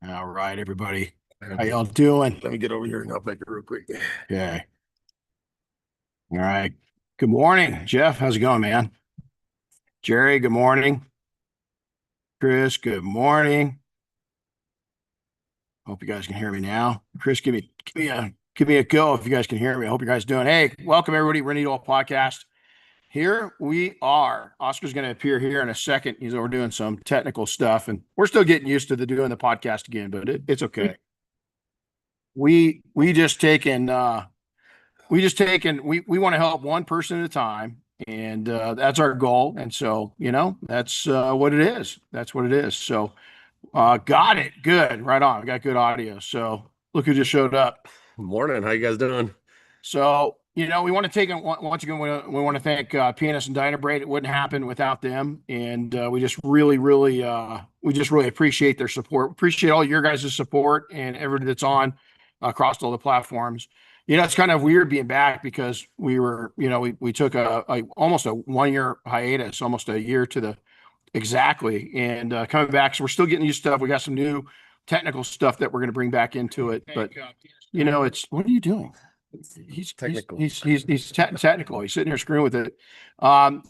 All right, everybody. How y'all doing? Let me get over here and I'll make it real quick. Okay. All right. Good morning, Jeff. How's it going, man? Jerry, good morning. Chris, good morning. Hope you guys can hear me now. Chris, give me a go if you guys can hear me. I hope you guys doing. Hey, welcome everybody. Rennie All Podcast. Here we are. Oscar's going to appear here in a second. We're doing some technical stuff, and we're still getting used to doing the podcast again, but it's okay. We just taken we want to help one person at a time, and that's our goal. And so that's what it is. That's what it is. So got it. Good. Right on. I got good audio. So look who just showed up. Morning. How you guys doing? So we want to take it once again. We want to thank Pianist and Dynabrade. It wouldn't happen without them, and we just really appreciate their support. Appreciate all your guys' support and everybody that's on across all the platforms. It's kind of weird being back because we took almost a 1 year hiatus, almost a year to the exactly, and coming back. So we're still getting new stuff. We got some new technical stuff that we're going to bring back into it. But it's what are you doing? Technical. Technical. He's sitting here screwing with it.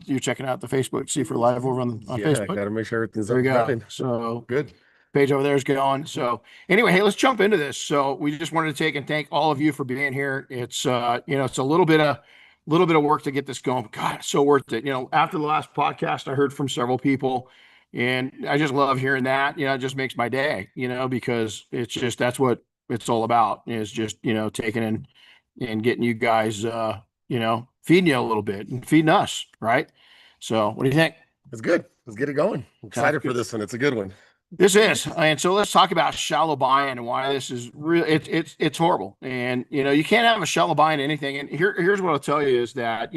You're checking out the Facebook, see if we're live over on Yeah, I Facebook. gotta make sure everything's There up we and go. running. So Good. page over there is going. So anyway, hey, let's jump into this. So we just wanted to take and thank all of you for being here. It's it's a little bit of work to get this going. But God, it's so worth it. After the last podcast, I heard from several people, and I just love hearing that. It just makes my day. Because it's just that's what it's all about. Is just taking in and getting you guys feeding you a little bit and feeding us, right? So what do you think? It's good. Let's get it going. I'm Sounds excited for good. this one. It's a good one. This is, and so let's talk about shallow buying and why this is real. It's horrible, and you can't have a shallow buying anything. And here's what I'll tell you is that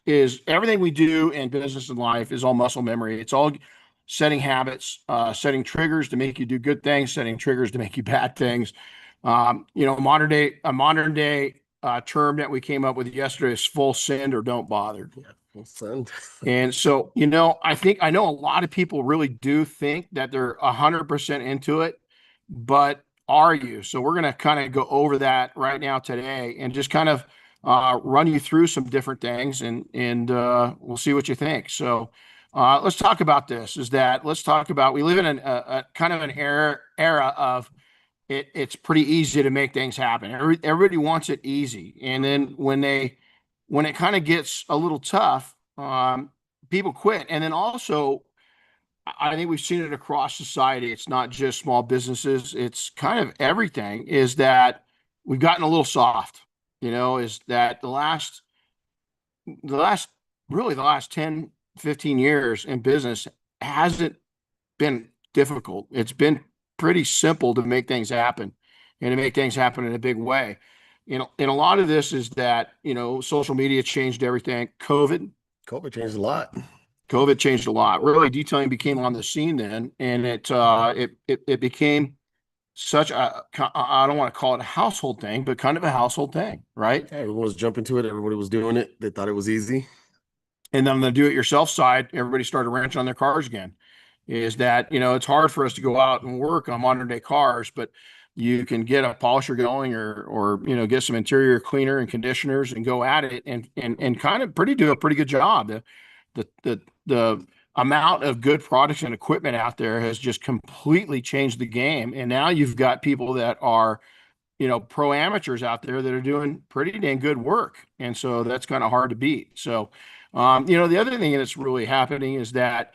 is everything we do in business and life is all muscle memory. It's all setting habits, setting triggers to make you do good things, setting triggers to make you bad things. A modern day term that we came up with yesterday is full send or don't bother. Yeah. Well, son. And so, I know a lot of people really do think that they're 100% into it, but are you? So we're going to kind of go over that right now today and just kind of run you through some different things and we'll see what you think. So let's talk about this. Let's talk about we live in a kind of an era of it's pretty easy to make things happen. Everybody wants it easy, and then when it kind of gets a little tough, people quit. And then also, I think we've seen it across society. It's not just small businesses. It's kind of everything. Is that we've gotten a little soft. Is that the last really the last 10, 15 years in business hasn't been difficult. It's been pretty simple to make things happen and to make things happen in a big way. And a lot of this is that, social media changed everything. COVID changed a lot. COVID changed a lot. Really, detailing became on the scene then, and it became such a, I don't want to call it a household thing, but kind of a household thing, right? Yeah, everyone was jumping to it. Everybody was doing it. They thought it was easy. And then on the do-it-yourself side, everybody started wrenching on their cars again. Is that it's hard for us to go out and work on modern day cars, but you can get a polisher going or get some interior cleaner and conditioners and go at it and kind of do a pretty good job. The amount of good products and equipment out there has just completely changed the game. And now you've got people that are pro amateurs out there that are doing pretty dang good work. And so that's kind of hard to beat. So the other thing that's really happening is that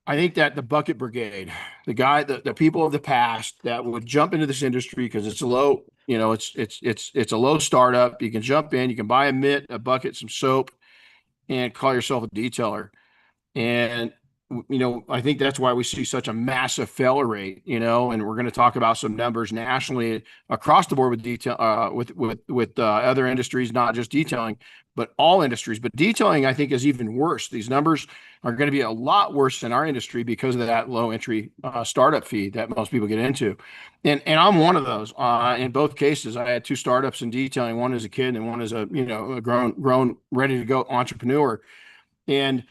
I think that the bucket brigade, the people of the past that would jump into this industry because it's a low, it's a low startup. You can jump in, you can buy a mitt, a bucket, some soap, and call yourself a detailer. And I think that's why we see such a massive failure rate. And we're going to talk about some numbers nationally across the board with detail, with other industries, not just detailing, but all industries. But detailing, I think, is even worse. These numbers are going to be a lot worse in our industry because of that low entry startup fee that most people get into. And I'm one of those. In both cases, I had two startups in detailing. One as a kid, and one as a grown, ready to go entrepreneur. And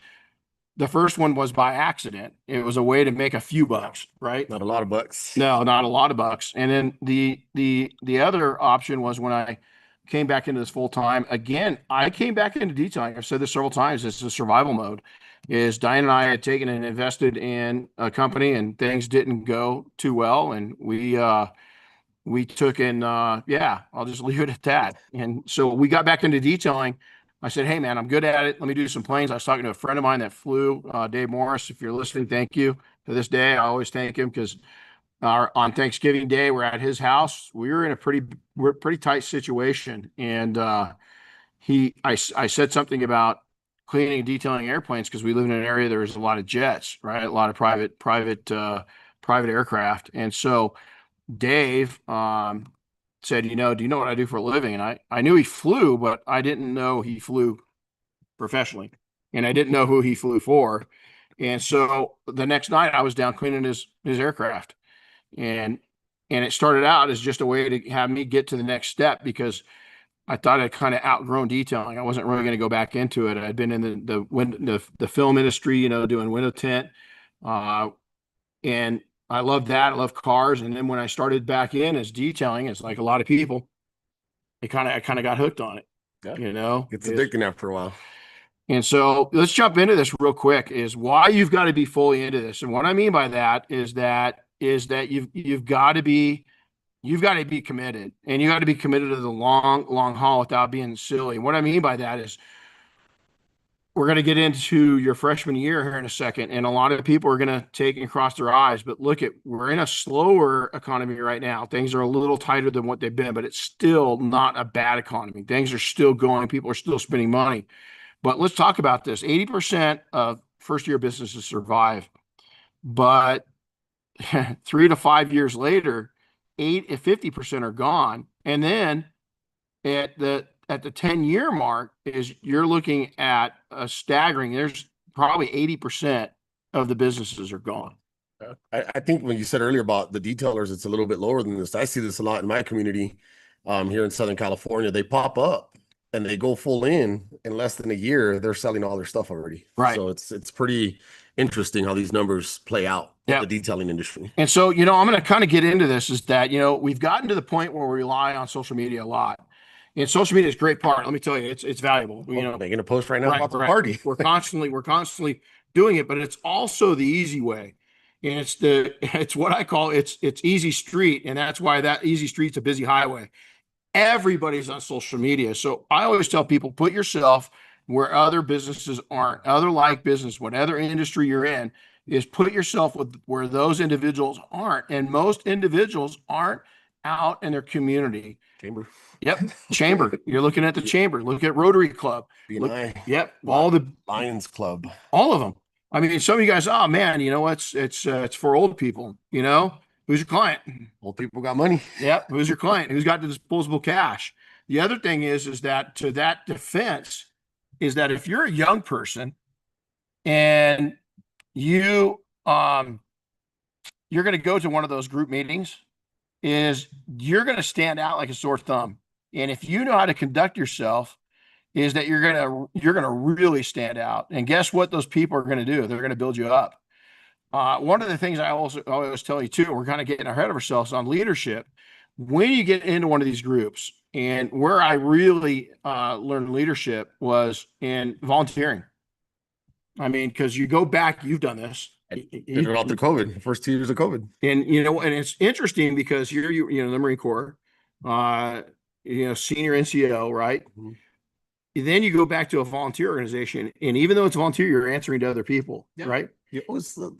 The first one was by accident. It was a way to make a few bucks, right? Not a lot of bucks. No, not a lot of bucks. And then the other option was when I came back into this full time. Again, I came back into detailing. I've said this several times. It's a survival mode. Is Diane and I had taken and invested in a company, and things didn't go too well, and we took and yeah, I'll just leave it at that. And so we got back into detailing. I said, hey man, I'm good at it. Let me do some planes. I was talking to a friend of mine that flew, Dave Morris. If you're listening, thank you. To this day, I always thank him because on Thanksgiving Day, we're at his house. We were in a pretty tight situation, and I said something about cleaning and detailing airplanes because we live in an area there's a lot of jets, right? A lot of private aircraft, and so Dave said, do you know what I do for a living? And I knew he flew, but I didn't know he flew professionally, and I didn't know who he flew for. And so the next night I was down cleaning his aircraft, and it started out as just a way to have me get to the next step because I thought I'd kind of outgrown detailing. I wasn't really going to go back into it. I'd been in the film industry, doing window tint, and I love that. I love cars. And then when I started back in as detailing, it's like a lot of people, I kind of got hooked on it. Yeah. It's addicting after a while. And so let's jump into this real quick, is why you've got to be fully into this. And what I mean by that is that you've got to be committed, and you got to be committed to the long haul without being silly. And what I mean by that is we're going to get into your freshman year here in a second, and a lot of people are going to take and cross their eyes. But we're in a slower economy right now. Things are a little tighter than what they've been, but it's still not a bad economy. Things are still going. People are still spending money. But let's talk about this. 80% of first-year businesses survive, but 3 to 5 years later, 50% are gone. And then at the 10-year mark you're looking at a staggering, there's probably 80% of the businesses are gone. I think when you said earlier about the detailers, it's a little bit lower than this. I see this a lot in my community here in Southern California. They pop up and they go full in less than a year, they're selling all their stuff already. Right. So it's pretty interesting how these numbers play out in the detailing industry. And so, I'm going to kind of get into this, is that, we've gotten to the point where we rely on social media a lot. And social media is a great part. Let me tell you, it's valuable. Making a post right now about the party. We're constantly doing it, but it's also the easy way. And it's what I call it's easy street. And that's why that easy street's a busy highway. Everybody's on social media. So I always tell people, put yourself where other businesses aren't, other like business, whatever industry you're in, is put yourself with where those individuals aren't. And most individuals aren't out in their community. Chamber. Yep. Chamber. You're looking at the chamber. Look at Rotary Club. BNI. Yep. All the Lions Club. All of them. I mean, some of you guys, oh man, it's for old people. Who's your client? Old people got money. Yep. Who's your client? Who's got the disposable cash? The other thing is that to that defense is that if you're a young person and you're going to go to one of those group meetings, is you're going to stand out like a sore thumb. And if you know how to conduct yourself, is that you're going to really stand out. And guess what those people are going to do? They're going to build you up. One of the things I always tell you too, we're kind of getting ahead of ourselves on leadership. When you get into one of these groups, and where I really learned leadership was in volunteering. I mean, because you go back, you've done this. Did it all through COVID, the first 2 years of COVID. And, and it's interesting because you're the Marine Corps, senior NCO, right? Mm-hmm. Then you go back to a volunteer organization, and even though it's volunteer, you're answering to other people, right? You always, this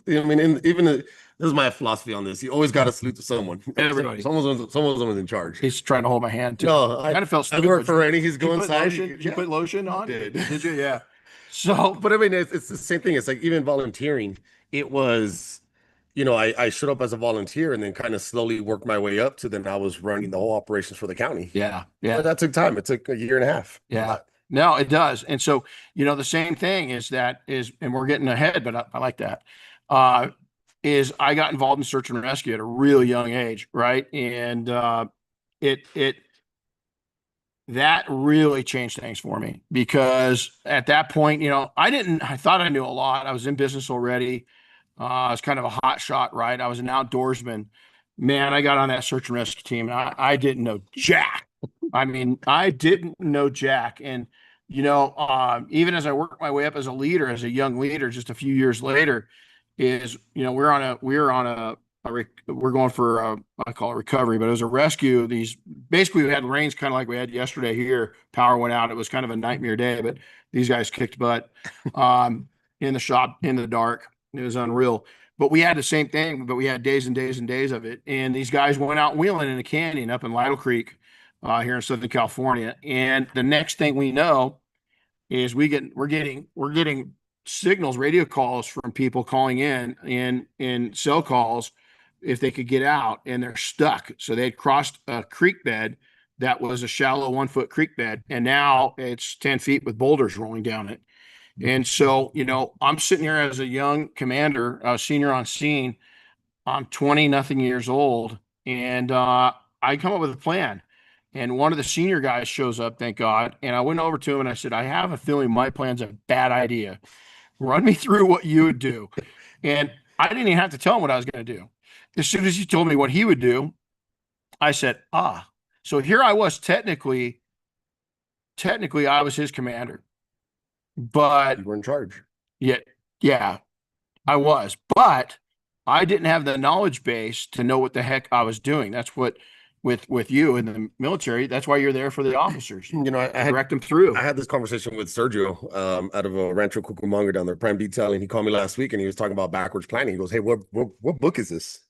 is my philosophy on this. You always got to salute to someone. Everybody. Someone's in charge. He's trying to hold my hand too. No, I kind of felt stupid. I worked for Randy. He's going inside. Did you put lotion on? Did you? Yeah. So, but I mean, it's the same thing. It's like even volunteering. It was, I showed up as a volunteer and then kind of slowly worked my way up to then I was running the whole operations for the county. Yeah. But that took time. It took a year and a half. Yeah. No, it does. And so, the same thing and we're getting ahead, but I like that, is I got involved in search and rescue at a really young age. Right. And, that really changed things for me, because at that point, I thought I knew a lot. I was in business already. I was kind of a hot shot, right? I was an outdoorsman. Man, I got on that search and rescue team, and I didn't know jack. I mean, I didn't know jack. And, even as I worked my way up as a leader, as a young leader, just a few years later, we're going for I call it recovery, but it was a rescue. Basically we had rains kind of like we had yesterday here. Power went out. It was kind of a nightmare day, but these guys kicked butt in the shop in the dark. It was unreal. But we had the same thing, but we had days and days and days of it. And these guys went out wheeling in a canyon up in Lytle Creek here in Southern California. And the next thing we know is we're getting signals, radio calls from people calling in cell calls if they could get out, and they're stuck. So they had crossed a creek bed that was a shallow 1 foot creek bed, and now it's 10 feet with boulders rolling down it. And so, I'm sitting here as a young commander, senior on scene. I'm 20 nothing years old, and I come up with a plan. And one of the senior guys shows up, thank God. And I went over to him and I said, I have a feeling my plan's a bad idea. Run me through what you would do. And I didn't even have to tell him what I was going to do. As soon as he told me what he would do, I said, so here I was, technically I was his commander, but You were in charge. yeah, I was, but I didn't have the knowledge base to know what the heck I was doing. That's what, with you in the military, that's why you're there for the officers. I Direct them through. I had this conversation with Sergio out of a Rancho Cucamonga down there, Prime Detailing. He called me last week and he was talking about backwards planning. He goes, "Hey, what book is this?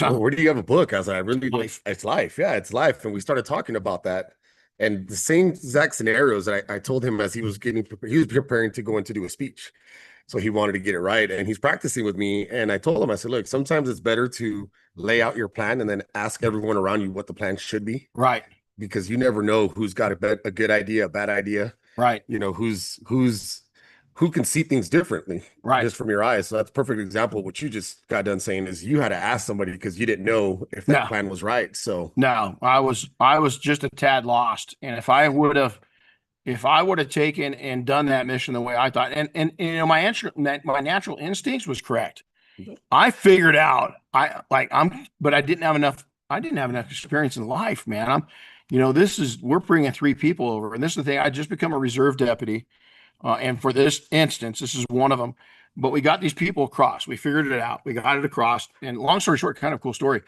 Where do you have a book?" I was like, it's life. Yeah, it's life. And we started talking about that. And the same exact scenarios that I told him as he was preparing to go in to do a speech. So he wanted to get it right. And he's practicing with me. And I told him, I said, look, sometimes it's better to lay out your plan and then ask everyone around you what the plan should be. Right. Because you never know who's got a good idea, a bad idea. Right. Who can see things differently, right, just from your eyes. So that's a perfect example. What you just got done saying is you had to ask somebody because you didn't know if that plan was right. So no, I was just a tad lost. And if I would have taken and done that mission the way I thought, and my natural instincts was correct. I figured out but I didn't have enough experience in life, man. We're bringing 3 people over, and this is the thing. I just become a reserve deputy. And for this instance, this is one of them. But we got these people across. We figured it out. We got it across. And long story short, kind of cool story.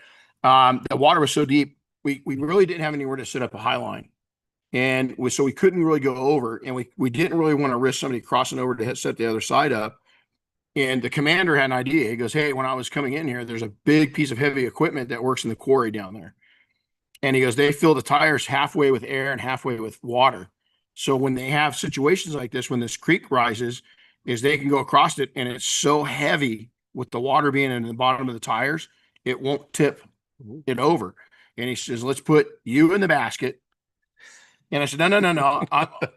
The water was so deep, we really didn't have anywhere to set up a high line. And so we couldn't really go over. And we didn't really want to risk somebody crossing over to set the other side up. And the commander had an idea. He goes, "Hey, when I was coming in here, there's a big piece of heavy equipment that works in the quarry down there." And he goes, "They fill the tires halfway with air and halfway with water. So when they have situations like this, when this creek rises, is they can go across it, and it's so heavy with the water being in the bottom of the tires, it won't tip it over." And he says, "Let's put you in the basket." And I said, no.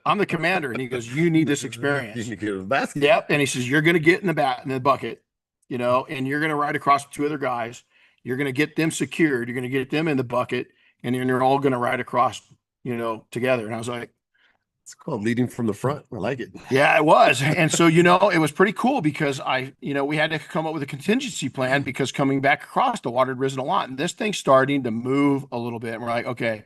I'm the commander. And he goes, "You need this experience." You need to get in the basket. Yep. And he says, "You're going to get in the bucket, and you're going to ride across with 2 other guys. You're going to get them secured. You're going to get them in the bucket, and then you're all going to ride across, together." And I was like, it's called leading from the front. I like it. Yeah, it was. And so, it was pretty cool because we had to come up with a contingency plan because coming back across, the water had risen a lot. And this thing's starting to move a little bit. And we're like, okay,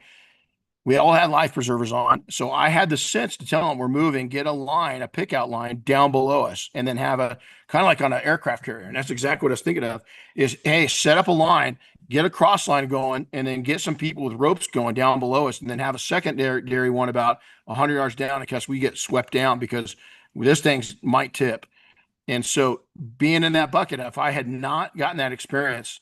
we all had life preservers on. So I had the sense to tell them we're moving, get a pick out line down below us, and then have a kind of like on an aircraft carrier. And that's exactly what I was thinking of is, hey, set up a line, get a cross line going, and then get some people with ropes going down below us, and then have a secondary one about 100 yards down in case we get swept down because this thing might tip. And so being in that bucket, if I had not gotten that experience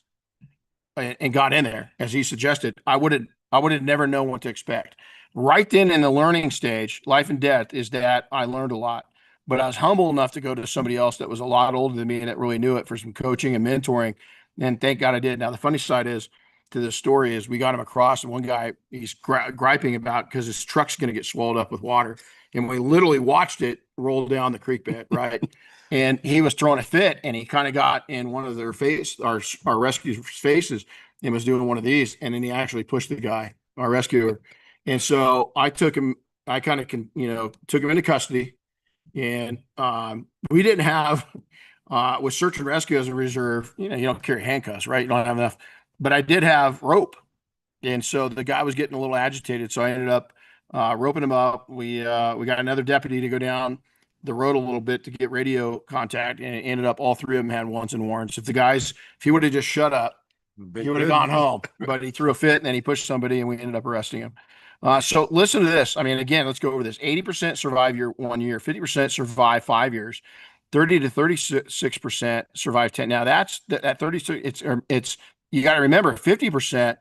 and got in there, as he suggested, I would have never known what to expect. Right then in the learning stage, life and death, is that I learned a lot. But I was humble enough to go to somebody else that was a lot older than me and that really knew it for some coaching and mentoring. And thank God I did. Now, the funny side to this story is we got him across, and one guy, he's griping about because his truck's going to get swallowed up with water. And we literally watched it roll down the creek bed, right? And he was throwing a fit, and he kind of got in one of their our rescuer's faces, and was doing one of these. And then he actually pushed the guy, our rescuer. And so I took him, I kind of took him into custody, and we didn't have with search and rescue as a reserve, you don't carry handcuffs, right? You don't have enough. But I did have rope. And so the guy was getting a little agitated. So I ended up roping him up. We got another deputy to go down the road a little bit to get radio contact, and it ended up all three of them had ones and warrants. If he would have just shut up, he would have gone home. But he threw a fit, and then he pushed somebody, and we ended up arresting him. So listen to this. I mean, again, let's go over this. 80% survive 1 year, 50% survive 5 years, 30 to 36% survive 10. Now that's that 36. It's you got to remember 50%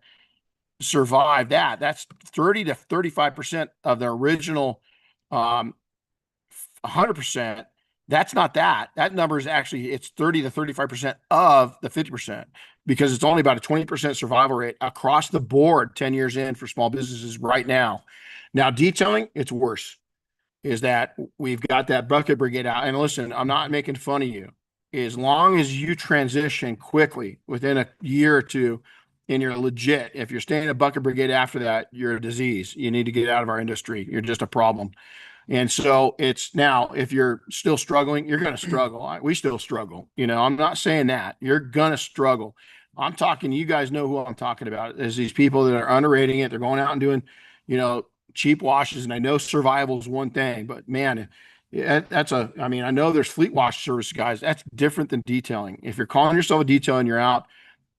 survive that. That's 30 to 35% of the original 100%. That's not that. That number is actually, it's 30 to 35% of the 50%, because it's only about a 20% survival rate across the board 10 years in for small businesses right now. Now, detailing, it's worse. Is that we've got that bucket brigade out. And listen, I'm not making fun of you. As long as you transition quickly within a year or two and you're legit, if you're staying a bucket brigade after that, you're a disease. You need to get out of our industry. You're just a problem. And so it's now, if you're still struggling, you're going to struggle. We still struggle. I'm not saying that. You're going to struggle. I'm talking, you guys know who I'm talking about, is these people that are underrating it. They're going out and doing, cheap washes. And I know survival is one thing, but man, I know there's fleet wash service guys. That's different than detailing. If you're calling yourself a detail and you're out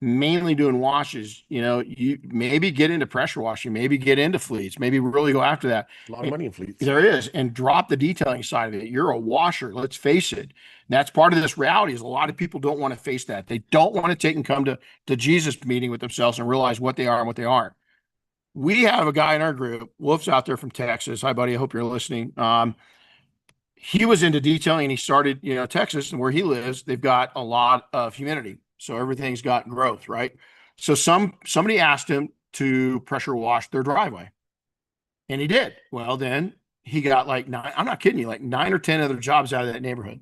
mainly doing washes, you maybe get into pressure washing, maybe get into fleets, maybe really go after that. A lot of money in fleets. There is, and drop the detailing side of it. You're a washer. Let's face it. And that's part of this reality, is a lot of people don't want to face that. They don't want to take and come to Jesus meeting with themselves and realize what they are and what they aren't. We have a guy in our group, Wolf's out there from Texas. Hi, buddy. I hope you're listening. He was into detailing, and he started, Texas, and where he lives, they've got a lot of humidity. So everything's got growth, right? So somebody asked him to pressure wash their driveway, and he did. Well, then he got like 9, I'm not kidding you, like 9 or 10 other jobs out of that neighborhood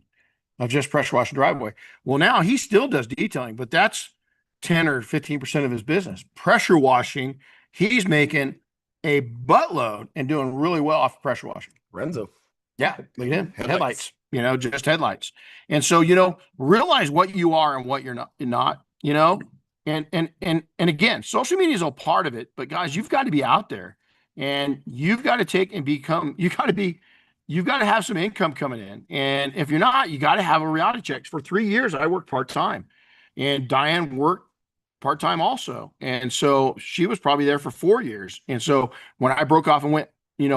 of just pressure washing driveway. Well, now he still does detailing, but that's 10 or 15% of his business. Pressure washing, he's making a buttload and doing really well off of pressure washing. Renzo. Yeah, look at him. Headlights, just headlights. And so, realize what you are and what you're not, and again, social media is a part of it, but guys, you've got to be out there, and you've got to take and become, you've got to have some income coming in. And if you're not, you got to have a reality check. For 3 years, I worked part-time, and Diane worked part-time also. And so she was probably there for 4 years. And so when I broke off and went,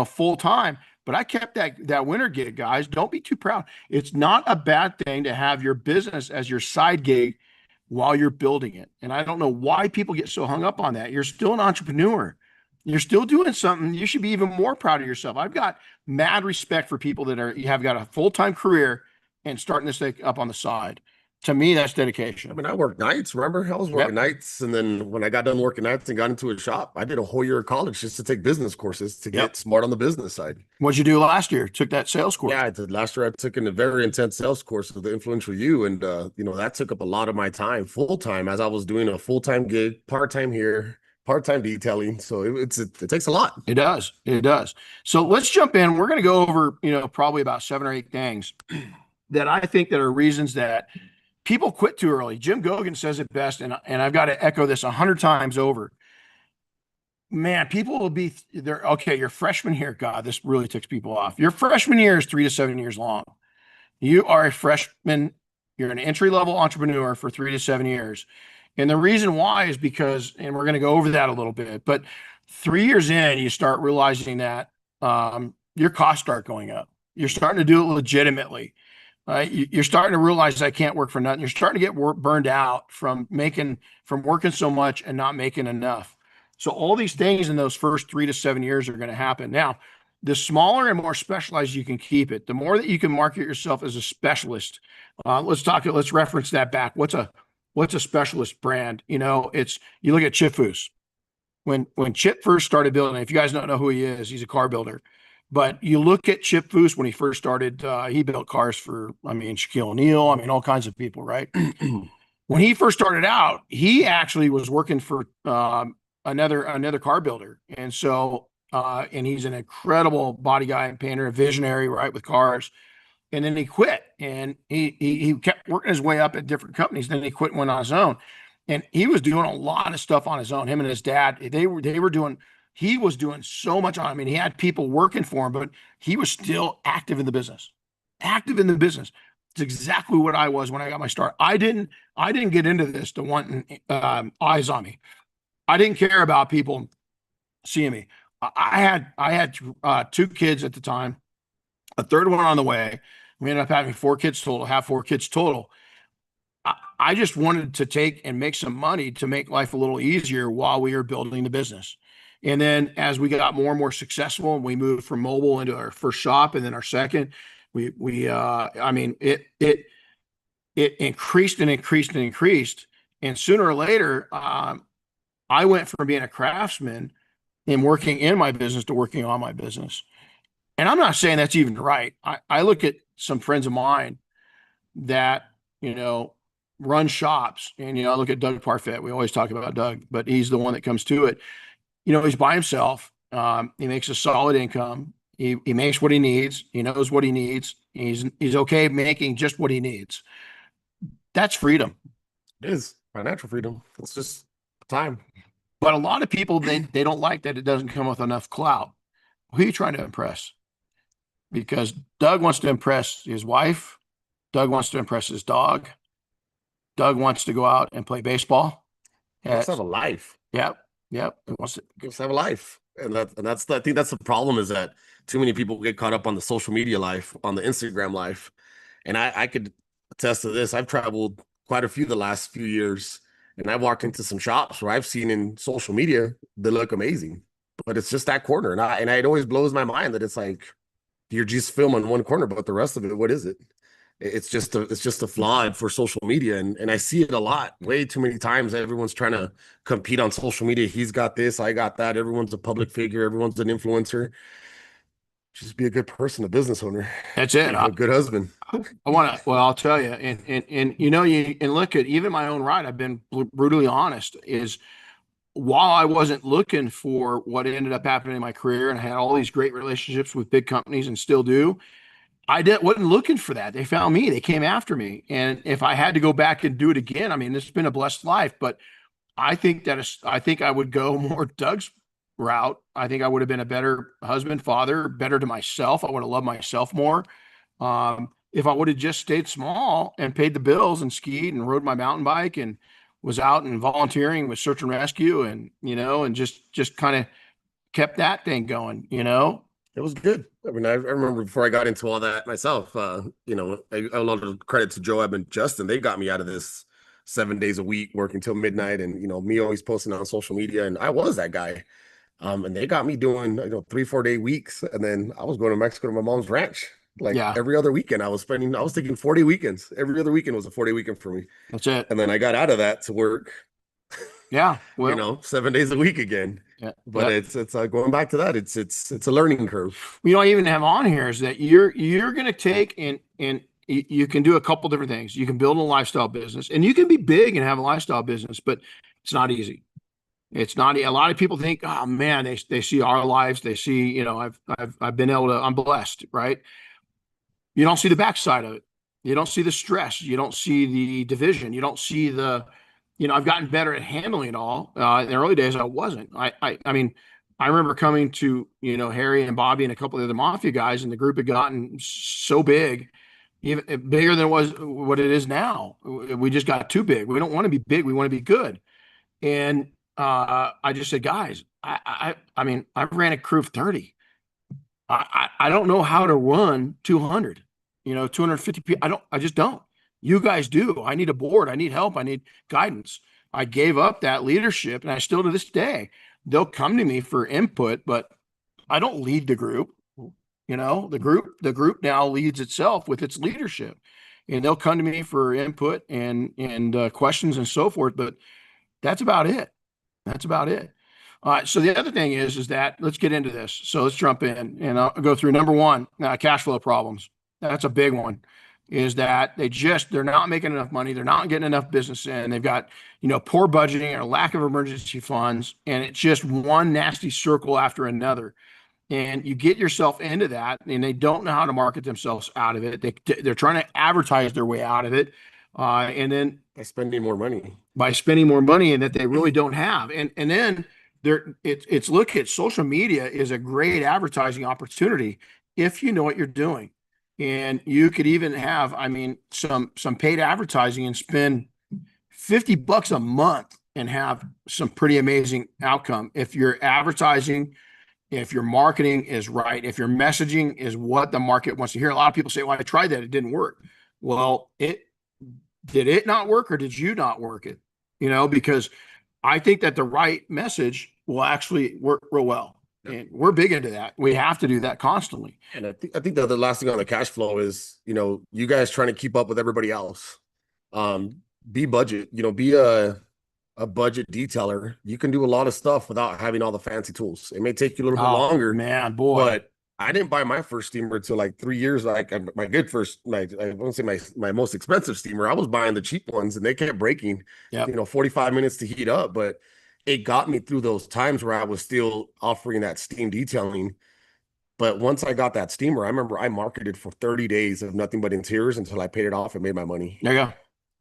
full-time, but I kept that winter gig, guys. Don't be too proud. It's not a bad thing to have your business as your side gig while you're building it. And I don't know why people get so hung up on that. You're still an entrepreneur. You're still doing something. You should be even more proud of yourself. I've got mad respect for people that have got a full-time career and starting this thing up on the side. To me, that's dedication. I mean, I worked nights. Remember, I was working nights, and then when I got done working nights and got into a shop, I did a whole year of college just to take business courses to get smart on the business side. What'd you do last year? Took that sales course? Yeah, last year I took in a very intense sales course of the Influential You, and that took up a lot of my time, full time, as I was doing a full time gig, part time here, part time detailing. So it takes a lot. It does. It does. So let's jump in. We're going to go over probably about 7 or 8 things that I think that are reasons that people quit too early. Jim Gogan says it best, and I've got to echo this 100 times over. Man, people will be there. Okay, your freshman year, God, this really ticks people off. Your freshman year is 3 to 7 years long. You are a freshman. You're an entry-level entrepreneur for 3 to 7 years. And the reason why is because, and we're going to go over that a little bit, but 3 years in, you start realizing that your costs start going up. You're starting to do it legitimately. You're starting to realize I can't work for nothing. You're starting to get burned out from working so much and not making enough. So all these things in those first 3 to 7 years are going to happen. Now, the smaller and more specialized you can keep it, the more that you can market yourself as a specialist. Let's reference that back. What's a specialist brand? You look at Chip Foose. When Chip first started building, if you guys don't know who he is, he's a car builder. But you look at Chip Foose when he first started, he built cars for, Shaquille O'Neal, all kinds of people, right? When he first started out, he actually was working for another car builder. And so and he's an incredible body guy and painter, a visionary, right, with cars. And then he quit, and he kept working his way up at different companies. Then he quit and went on his own, and he was doing a lot of stuff on his own. Him and his dad, they were doing. He was doing so much on. I mean, he had people working for him, but he was still active in the business. Active in the business. It's exactly what I was when I got my start. I didn't get into this to want eyes on me. I didn't care about people seeing me. I had two kids at the time, a third one on the way. We ended up having four kids total, have four kids total. I just wanted to take and make some money to make life a little easier while we were building the business. And then as we got more and more successful, and we moved from mobile into our first shop and then our second, I mean, it increased and increased and increased. And sooner or later, I went from being a craftsman and working in my business to working on my business. And I'm not saying that's even right. I look at some friends of mine that, run shops, and, I look at Doug Parfait. We always talk about Doug, but he's the one that comes to it. He's by himself. He makes a solid income. He makes what he needs. He knows what he needs. He's okay making just what he needs. That's freedom. It is financial freedom. It's just time. But a lot of people, they don't like that it doesn't come with enough clout. Who are you trying to impress? Because Doug wants to impress his wife. Doug wants to impress his dog. Doug wants to go out and play baseball. He wants to have a life. Yep. He wants to have a life. And that's I think that's the problem, is that too many people get caught up on the social media life, on the Instagram life. And I could attest to this. I've traveled quite a few the last few years, and I walked into some shops where I've seen in social media they look amazing, but it's just that corner. And it always blows my mind that it's like, you're just filming one corner, but the rest of it, what is it? It's just a flaw for social media. And I see it a lot, way too many times. Everyone's trying to compete on social media. He's got this, I got that. Everyone's a public figure. Everyone's an influencer. Just be a good person, a business owner. That's it. A good husband. I'll tell you, and you look at even my own ride. I've been brutally honest, is while I wasn't looking for what ended up happening in my career, and I had all these great relationships with big companies and still do, wasn't looking for that. They found me. They came after me. And if I had to go back and do it again, I mean, it's been a blessed life, but I think I would go more Doug's route. I think I would have been a better husband, father, better to myself. I would have loved myself more. If I would have just stayed small and paid the bills and skied and rode my mountain bike and was out and volunteering with search and rescue and, and just kind of kept that thing going, It was good. I mean, I remember before I got into all that myself, I a lot of credit to Joab and Justin. They got me out of this 7 days a week, working till midnight, and, me always posting on social media. And I was that guy. And they got me doing, 3-4 day weeks. And then I was going to Mexico to my mom's ranch. Every other weekend I was taking 4-day weekends. Every other weekend was a 4-day weekend for me. That's it. And then I got out of that to work. Yeah. Well, 7 days a week again. Yeah. But it's going back to that. It's a learning curve. We don't even have on here is that you're going to take and you can do a couple different things. You can build a lifestyle business, and you can be big and have a lifestyle business, but it's not easy. It's not. A lot of people think, oh man, they see our lives. They see, I've been able to, I'm blessed, right? You don't see the backside of it. You don't see the stress. You don't see the division. You don't see the, I've gotten better at handling it all. In the early days, I wasn't. I mean, I remember coming to, Harry and Bobby and a couple of the other mafia guys, and the group had gotten so big, even bigger than it was what it is now. We just got too big. We don't want to be big. We want to be good. And I just said, guys, I mean, I ran a crew of 30. I don't know how to run 200, 250 people. I just don't. You guys do. I need a board. I need help. I need guidance. I gave up that leadership, and I still to this day, they'll come to me for input, but I don't lead the group. The group now leads itself with its leadership, and they'll come to me for input and questions and so forth. But that's about it. That's about it. So the other thing is that let's get into this. So let's jump in, and I'll go through number one, cash flow problems. That's a big one. is that they're not making enough money. They're not getting enough business in. They've got, poor budgeting and a lack of emergency funds. And it's just one nasty circle after another. And you get yourself into that, and they don't know how to market themselves out of it. They're trying to advertise their way out of it. And then By spending more money. And that they really don't have. And then it's look at social media is a great advertising opportunity if you know what you're doing. And you could even have, some paid advertising and spend $50 a month and have some pretty amazing outcome. If your advertising, if your marketing is right, if your messaging is what the market wants to hear. A lot of people say, well, I tried that, it didn't work. Well, did it not work, or did you not work it? Because I think that the right message will actually work real well. And we're big into that. We have to do that constantly. And I think the last thing on the cash flow is, you guys trying to keep up with everybody else. Be budget, be a budget detailer. You can do a lot of stuff without having all the fancy tools. It may take you a little bit longer, man, boy. But I didn't buy my first steamer until like 3 years. Like I won't say my most expensive steamer. I was buying the cheap ones, and they kept breaking. 45 minutes to heat up, but it got me through those times where I was still offering that steam detailing. But once I got that steamer, I remember I marketed for 30 days of nothing but interiors until I paid it off and made my money. There you go.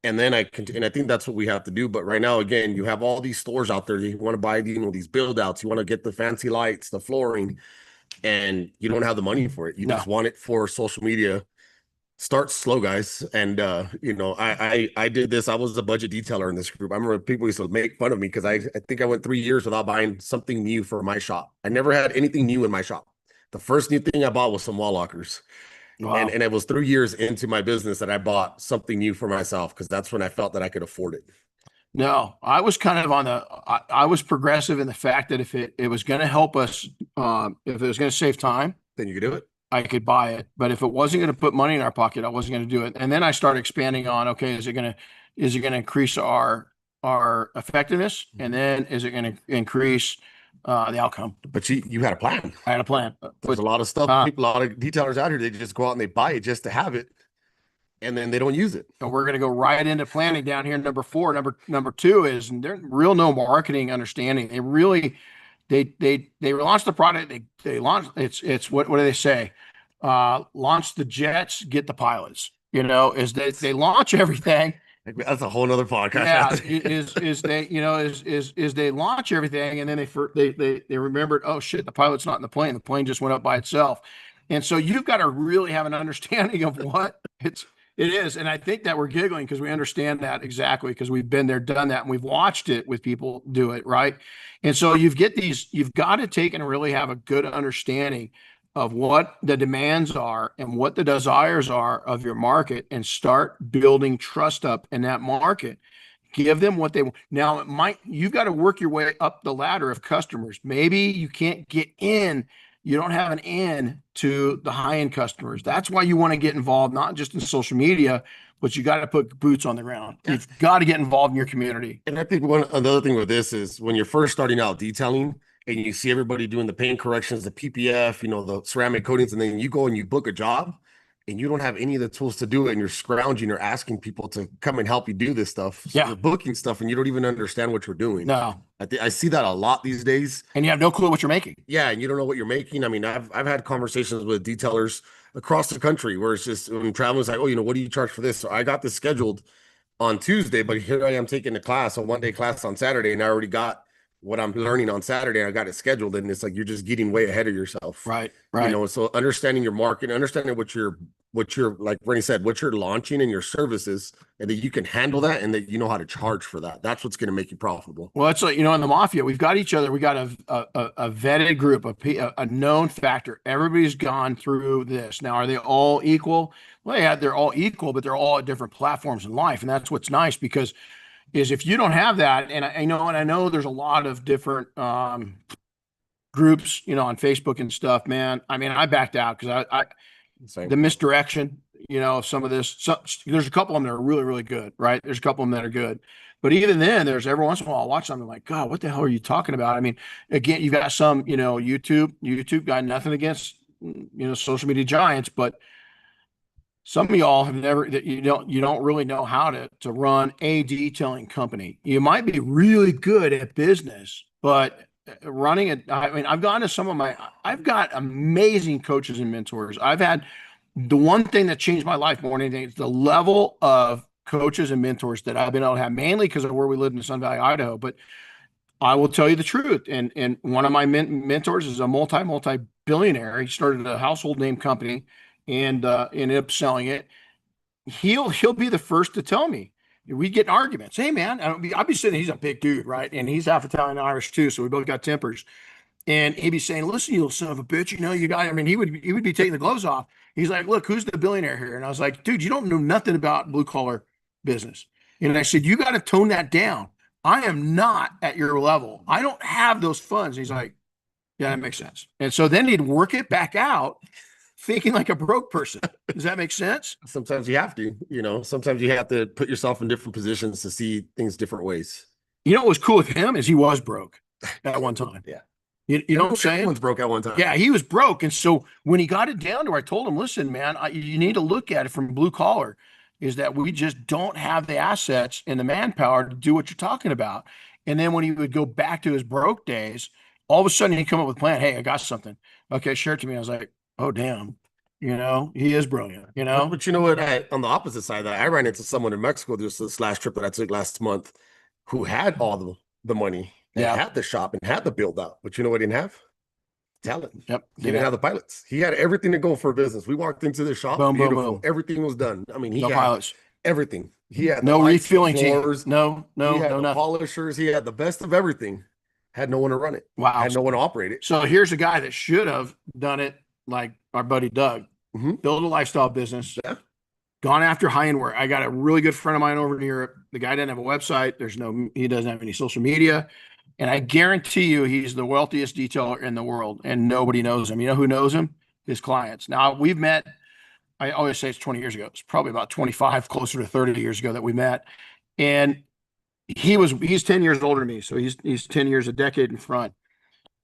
And then I think that's what we have to do. But right now, again, you have all these stores out there. You want to buy, these build outs. You want to get the fancy lights, the flooring, and you don't have the money for it. You just want it for social media. Start slow, guys. And I did this. I was a budget detailer in this group. I remember people used to make fun of me because I think I went 3 years without buying something new for my shop. I never had anything new in my shop. The first new thing I bought was some wall lockers. Wow. And it was 3 years into my business that I bought something new for myself, because that's when I felt that I could afford it. No, I was kind of I was progressive in the fact that if it was going to help us, if it was going to save time, then you could do it. I could buy it. But if it wasn't going to put money in our pocket, I wasn't going to do it. And then I started expanding on, okay, is it going to increase our effectiveness? And then is it going to increase the outcome? But you had a plan. I had a plan. There's a lot of stuff, a lot of detailers out here, they just go out and they buy it just to have it, and then they don't use it. So we're going to go right into planning down here. Number 4, number 2 is there's real no marketing understanding. They really, they launched the product. They launched, it's what do they say? Launch the jets, get the pilots, is they launch everything. That's a whole nother podcast. Yeah, they launch everything, and then they remembered, oh shit, the pilot's not in the plane. The plane just went up by itself. And so you've got to really have an understanding of what it is. And I think that we're giggling because we understand that exactly, because we've been there, done that, and we've watched it with people do it, right? And so you've got to take and really have a good understanding of what the demands are and what the desires are of your market, and start building trust up in that market. Give them what they want. Now, you've got to work your way up the ladder of customers. Maybe you can't get in. You don't have an in to the high-end customers. That's why you want to get involved, not just in social media, but you got to put boots on the ground. You've got to get involved in your community. And I think another thing with this is when you're first starting out detailing, and you see everybody doing the paint corrections, the PPF, the ceramic coatings, and then you go and you book a job and you don't have any of the tools to do it, and you're scrounging or asking people to come and help you do this stuff. So you're booking stuff and you don't even understand what you're doing. No. I see that a lot these days. And you have no clue what you're making. Yeah, and you don't know what you're making. I mean, I've had conversations with detailers across the country where it's just, when traveling's like, oh, what do you charge for this? So I got this scheduled on Tuesday, but here I am taking a class, a one-day class on Saturday, and I already got what I'm learning on Saturday. I got it scheduled, and it's like you're just getting way ahead of yourself. Right. So understanding your market, understanding what you're like Rennie said, what you're launching in your services, and that you can handle that, and that you know how to charge for that. That's what's going to make you profitable. Well, it's like, in the Mafia, we've got each other. We got a vetted group, a known factor. Everybody's gone through this. Now, are they all equal? Well, yeah, they're all equal, but they're all at different platforms in life, and that's what's nice, because if you don't have that, and I know there's a lot of different groups, on Facebook and stuff, man. I mean, I backed out because the misdirection, of some of this. So, there's a couple of them that are really, really good, right? There's a couple of them that are good. But even then, there's every once in a while I'll watch something like, God, what the hell are you talking about? I mean, again, you've got some, YouTube got nothing against, social media giants, but some of y'all have never, that you don't really know how to run a detailing company. You might be really good at business, but running it, I mean, I've got amazing coaches and mentors. I've had the one thing that changed my life more than anything is the level of coaches and mentors that I've been able to have, mainly because of where we live in Sun Valley, Idaho. But I will tell you the truth. And one of my mentors is a multi billionaire. He started a household name company and ended up selling it. He'll be the first to tell me. We get in arguments. Hey man, I'll be sitting. He's a big dude, right? And he's half Italian and Irish too, so we both got tempers. And he'd be saying, "Listen, you little son of a bitch, you know you got." I mean, he would be taking the gloves off. He's like, "Look, who's the billionaire here?" And I was like, "Dude, you don't know nothing about blue collar business." And I said, "You got to tone that down. I am not at your level. I don't have those funds." And he's like, "Yeah, that makes sense." And so then he'd work it back out, thinking like a broke person. Does that make sense? Sometimes you have to, sometimes you have to put yourself in different positions to see things different ways. You know what was cool with him is he was broke at one time. Yeah. You know what I'm saying? Everyone's broke at one time. Yeah, he was broke. And so when he got it down to where I told him, listen, man, you need to look at it from blue collar, is that we just don't have the assets and the manpower to do what you're talking about. And then when he would go back to his broke days, all of a sudden he'd come up with a plan. Hey, I got something. Okay, share it to me. I was like, oh, damn. He is brilliant, But you know what? On the opposite side of that, I ran into someone in Mexico this last trip that I took last month who had all the money and had the shop and had the build out. But you know what he didn't have? Talent. Yep. He didn't have the pilots. He had everything to go for a business. We walked into the shop. Boom, Beautiful. boom, boom. Everything was done. I mean, he no had pilots. Everything. He had no refueling floors. No, he had no, nothing. Polishers. He had the best of everything. Had no one to run it. Wow. Had no one to operate it. So here's a guy that should have done it like our buddy Doug. Build a lifestyle business. Yeah. Gone after high-end work. I got a really good friend of mine over in Europe. The guy didn't have a website. He doesn't have any social media. And I guarantee you he's the wealthiest detailer in the world and nobody knows him. You know who knows him? His clients. Now we've met, I always say it's 20 years ago. It's probably about 25, closer to 30 years ago that we met. And he's 10 years older than me. So he's 10 years, a decade in front.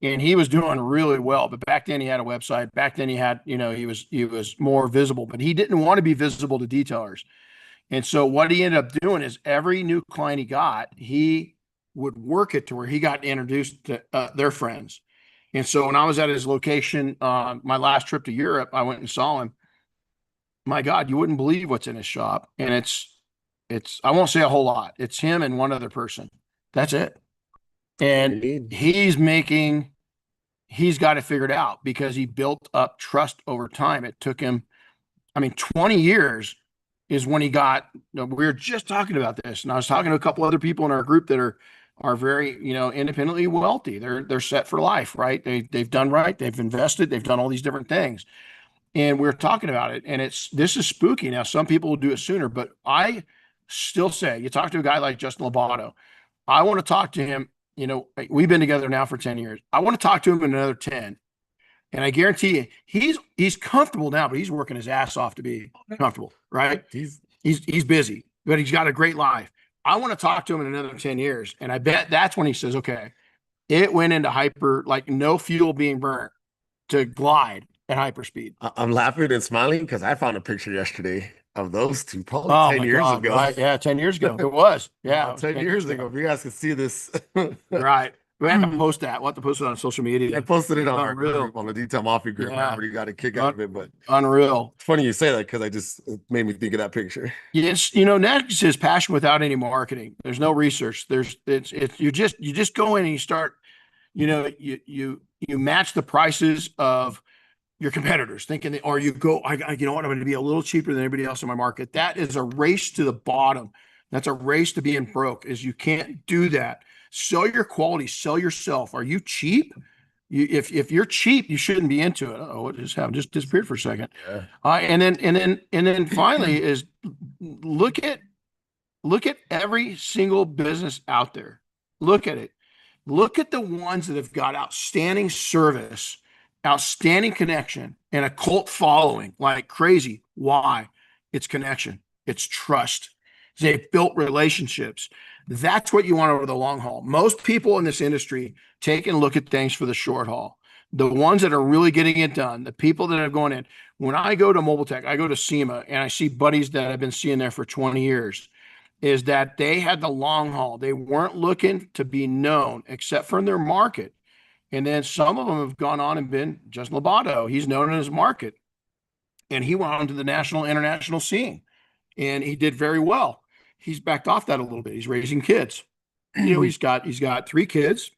And he was doing really well, but back then he had a website. Back then he had, he was more visible, but he didn't want to be visible to detailers. And so what he ended up doing is every new client he got, he would work it to where he got introduced to their friends. And so when I was at his location, my last trip to Europe, I went and saw him. My God, you wouldn't believe what's in his shop. And it's, I won't say a whole lot. It's him and one other person. That's it. And he's got it figured out because he built up trust over time. It took him, 20 years is when he got, we were just talking about this. And I was talking to a couple other people in our group that are very, independently wealthy. They're set for life, right? They've done right. They've invested. They've done all these different things. And we're talking about it. And this is spooky. Now, some people will do it sooner, but I still say, you talk to a guy like Justin Lobato, I want to talk to him. We've been together now for 10 years. I want to talk to him in another 10. And I guarantee you, he's comfortable now, but he's working his ass off to be comfortable, right? He's busy, but he's got a great life. I want to talk to him in another 10 years. And I bet that's when he says, okay, it went into hyper, like no fuel being burnt to glide at hyperspeed. I'm laughing and smiling because I found a picture yesterday of those two probably 10 years ago. Right? Yeah, 10 years ago. It was. Yeah. 10 years ago. If you guys can see this. Right. We have to post that. We'll have to post it on social media. I posted it on our group, on the Detail Mafia group. Yeah. I already got a kick out of it, but unreal. It's funny you say that because it made me think of that picture. Yes, next is passion without any marketing. There's no research. You just go in and you start, you match the prices of your competitors, thinking that, or you go, you know what, I'm going to be a little cheaper than everybody else in my market. That is a race to the bottom. That's a race to being broke. Is you can't do that. Sell your quality, sell yourself. Are you cheap? If you're cheap, you shouldn't be into it. Oh, what just disappeared for a second. Yeah. And then finally is look at every single business out there. Look at it. Look at the ones that have got outstanding service, outstanding connection, and a cult following like crazy. Why? It's connection. It's trust. They've built relationships. That's what you want over the long haul. Most people in this industry take and look at things for the short haul. The ones that are really getting it done, the people that are going in. When I go to Mobile Tech, I go to SEMA and I see buddies that I've been seeing there for 20 years, is that they had the long haul. They weren't looking to be known except for in their market. And then some of them have gone on and been Justin Labato. He's known in his market. And he went on to the national, international scene. And he did very well. He's backed off that a little bit. He's raising kids. He's got 3 kids.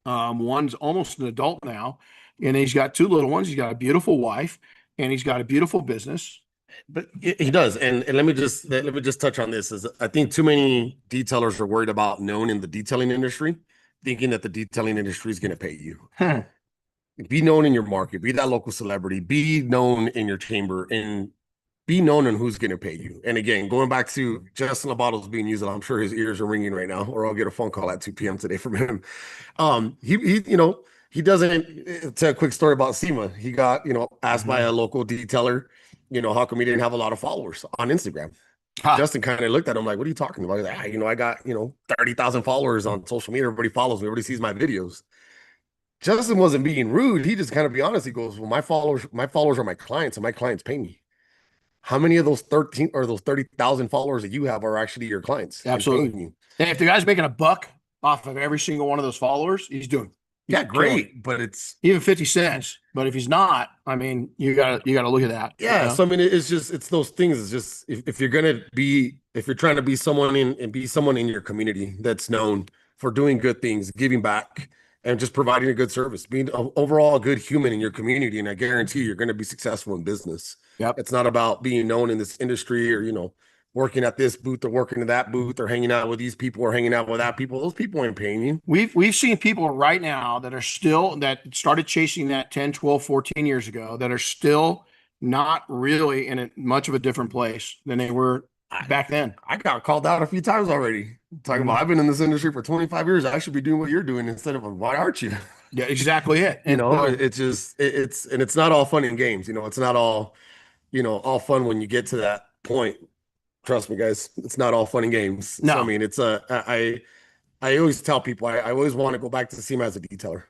One's almost an adult now, and he's got 2 little ones. He's got a beautiful wife, and he's got a beautiful business. But he does, and let me just touch on this. Is I think too many detailers are worried about known in the detailing industry, thinking that the detailing industry is going to pay you. Be known in your market, be that local celebrity, be known in your chamber, and be known on who's going to pay you. And again, going back to Justin Labato's being used, I'm sure his ears are ringing right now, or I'll get a phone call at 2 p.m. today from him. He doesn't. To a quick story about SEMA, he got asked by a local detailer, how come he didn't have a lot of followers on Instagram? Justin kind of looked at him like, "What are you talking about?" He's like, I got 30,000 followers on social media. Everybody follows me. Everybody sees my videos. Justin wasn't being rude. He just kind of be honest. He goes, "Well, my followers are my clients, and my clients pay me. How many of those 13 or those 30,000 followers that you have are actually your clients?" Absolutely. And if the guy's making a buck off of every single one of those followers, he's great, but it's even 50 cents. But if he's not, I mean, you gotta look at that. Yeah. So I mean, it's those things. It's just if you're trying to be someone in your community that's known for doing good things, giving back, and just providing a good service, being overall a good human in your community, and I guarantee you're going to be successful in business. Yep. It's not about being known in this industry or working at this booth or working at that booth or hanging out with these people or hanging out with that people. Those people ain't paying you. We've seen people right now that started chasing that 10, 12, 14 years ago that are still not really in much of a different place than they were back then. I got called out a few times already. Talking about, I've been in this industry for 25 years. I should be doing what you're doing instead of why aren't you? Yeah, exactly it. It's not all fun and games. It's not all, all fun when you get to that point. Trust me, guys, it's not all fun and games. No. So, I mean, I always tell people, I always want to go back to see him as a detailer.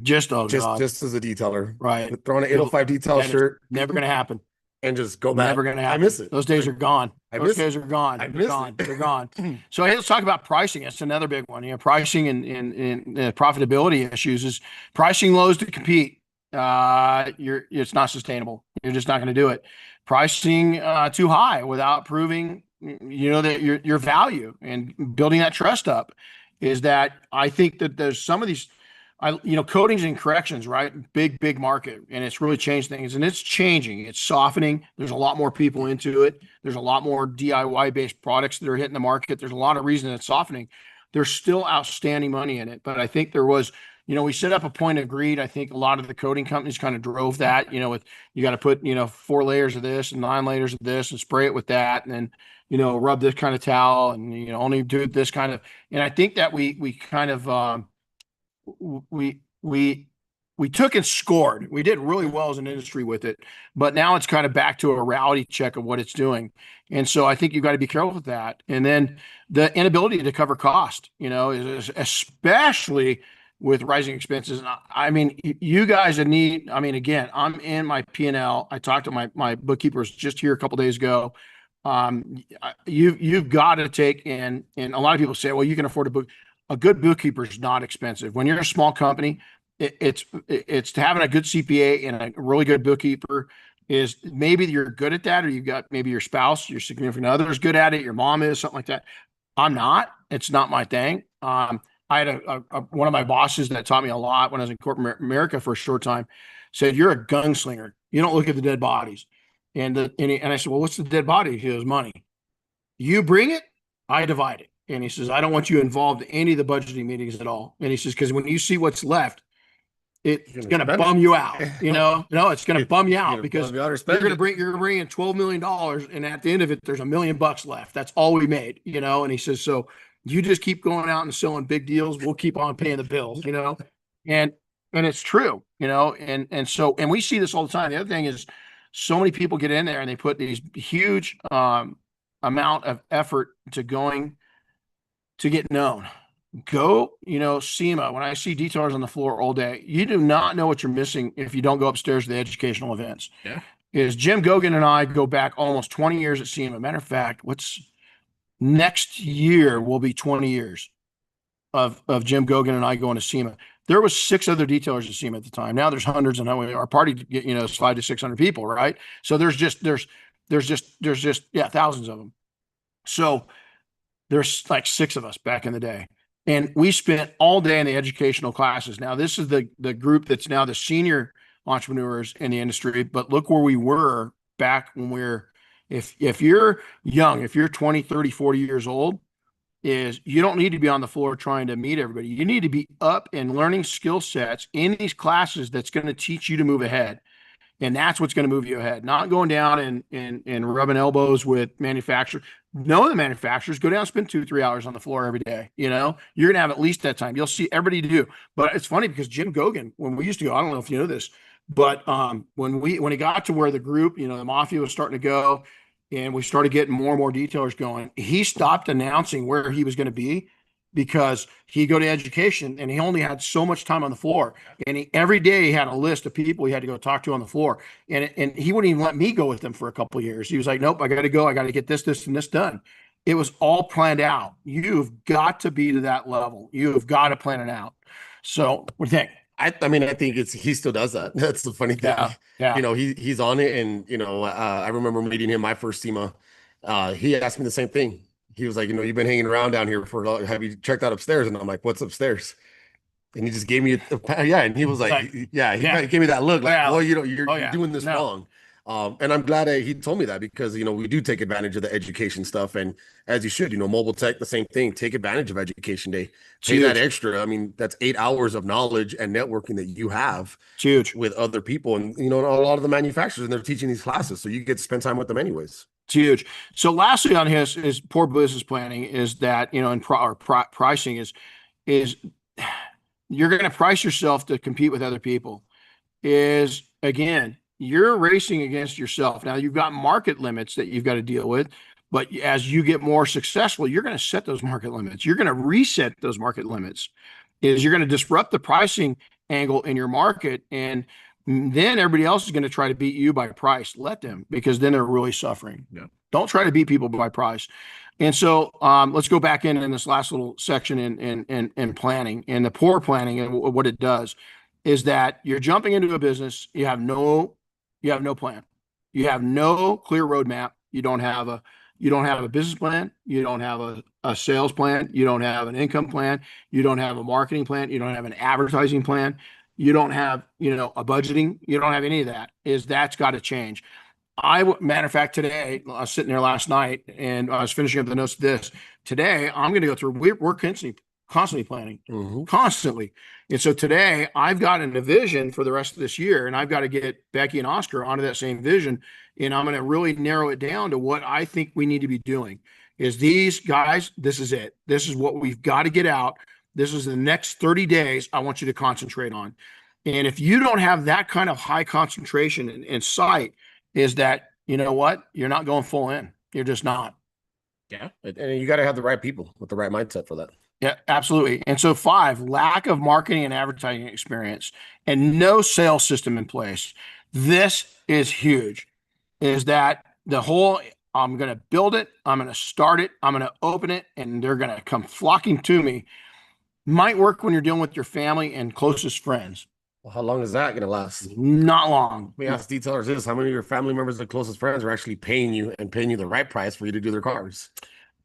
Just as a detailer. Right. Throw on an 805 detail shirt. Never going to happen. And just go back. Never going to happen. I miss it. Those days are gone. Those days are gone. They're gone. So hey, let's talk about pricing. That's another big one. Pricing and profitability issues is pricing lows to compete. It's not sustainable. You're just not going to do it. Pricing too high without proving that your value and building that trust up is that I think that there's some of these coatings and corrections, right? Big market, and it's really changed things, and it's changing. It's softening. There's a lot more people into it. There's a lot more DIY based products that are hitting the market. There's a lot of reason it's softening. There's still outstanding money in it, but I think there was, we set up a point of greed. I think a lot of the coating companies kind of drove that, with, you got to put, 4 layers of this and 9 layers of this and spray it with that. And then, rub this kind of towel and, only do this kind of, and I think that we kind of, we took and scored. We did really well as an industry with it, but now it's kind of back to a reality check of what it's doing. And so I think you've got to be careful with that. And then the inability to cover cost, is especially with rising expenses. I mean, you guys again, I'm in my P&L. I talked to my bookkeepers just here a couple of days ago. You've got to take and a lot of people say, well, you can afford a good bookkeeper is not expensive. When you're a small company, it's having a good CPA and a really good bookkeeper is maybe you're good at that, or you've got maybe your spouse, your significant other is good at it. Your mom is, something like that. I'm not. It's not my thing. I had one of my bosses that taught me a lot when I was in corporate America for a short time. Said, "You're a gunslinger. You don't look at the dead bodies." And I said, "Well, what's the dead body?" He goes, "Money. You bring it, I divide it." And he says, "I don't want you involved in any of the budgeting meetings at all." And he says, "Because when you see what's left, it's going to bum you out. No, it's going to bum you out because you're going to bring in $12 million, and at the end of it, there's $1 million left. That's all we made, And he says, so you just keep going out and selling big deals. We'll keep on paying the bills, And it's true, and we see this all the time. The other thing is, so many people get in there and they put these huge amount of effort to get known. go, SEMA. When I see detailers on the floor all day, you do not know what you're missing if you don't go upstairs to the educational events. Yeah. Is Jim Gogan and I go back almost 20 years at SEMA. Matter of fact, what's next year will be 20 years of Jim Gogan and I going to SEMA. There was 6 other detailers at SEMA at the time. Now there's hundreds, and our party, is 500 to 600 people, right? So there's just thousands of them. So there's like 6 of us back in the day. And we spent all day in the educational classes. Now, this is the group that's now the senior entrepreneurs in the industry, but look where we were back when if you're young, if you're 20, 30, 40 years old, is you don't need to be on the floor trying to meet everybody. You need to be up and learning skill sets in these classes that's going to teach you to move ahead. And that's what's going to move you ahead, not going down and rubbing elbows with manufacturers. Know the manufacturers, go down and spend 2-3 hours on the floor every day. You're going to have at least that time. You'll see everybody do. But it's funny because Jim Gogan, when we used to go, I don't know if you know this, but when it got to where the group, the mafia was starting to go and we started getting more and more detailers going, he stopped announcing where he was going to be because he'd go to education and he only had so much time on the floor. And every day he had a list of people he had to go talk to on the floor. And he wouldn't even let me go with them for a couple of years. He was like, nope, I got to go. I got to get this, and this done. It was all planned out. You've got to be to that level. You have got to plan it out. So what do you think? I mean, I think he still does that. That's the funny thing. Yeah. He's on it. And, I remember meeting him, my first SEMA. He asked me the same thing. He was like, you've been hanging around down here have you checked out upstairs? And I'm like, what's upstairs? And he just gave me and he was like, he gave me that look like, well, you're doing this wrong. And I'm glad that he told me that because, we do take advantage of the education stuff. And as you should, Mobile Tech, the same thing, take advantage of Education Day. Pay that extra. I mean, that's 8 hours of knowledge and networking that you have with other people. And, a lot of the manufacturers, and they're teaching these classes. So you get to spend time with them anyways. It's huge. So lastly on his poor business planning is that, in pricing is you're going to price yourself to compete with other people is, again, you're racing against yourself. Now you've got market limits that you've got to deal with, but as you get more successful, you're going to set those market limits. You're going to reset those market limits is you're going to disrupt the pricing angle in your market. And then everybody else is going to try to beat you by price. Let them, because then they're really suffering. Yeah. Don't try to beat people by price. And so let's go back in this last little section in planning and the poor planning and what it does is that you're jumping into a business. You have no plan. You have no clear roadmap. You don't have a business plan. You don't have a sales plan. You don't have an income plan. You don't have a marketing plan. You don't have an advertising plan. You don't have, a budgeting. You don't have any of that. That's got to change. Matter of fact, today, I was sitting there last night and I was finishing up the notes of this. Today, I'm going to go through, we're constantly planning, constantly. And so today I've gotten a vision for the rest of this year and I've got to get Becky and Oscar onto that same vision. And I'm going to really narrow it down to what I think we need to be doing is these guys, this is it. This is what we've got to get out. This is the next 30 days I want you to concentrate on. And if you don't have that kind of high concentration in sight, is that, you know what? You're not going full in. You're just not. Yeah. And you got to have the right people with the right mindset for that. Yeah, absolutely. And so 5, lack of marketing and advertising experience and no sales system in place. This is huge, is that the whole, I'm going to build it, I'm going to start it, I'm going to open it, and they're going to come flocking to me. Might work when you're dealing with your family and closest friends. Well, how long is that going to last? Not long. We ask detailers this, how many of your family members and closest friends are actually paying you the right price for you to do their cars?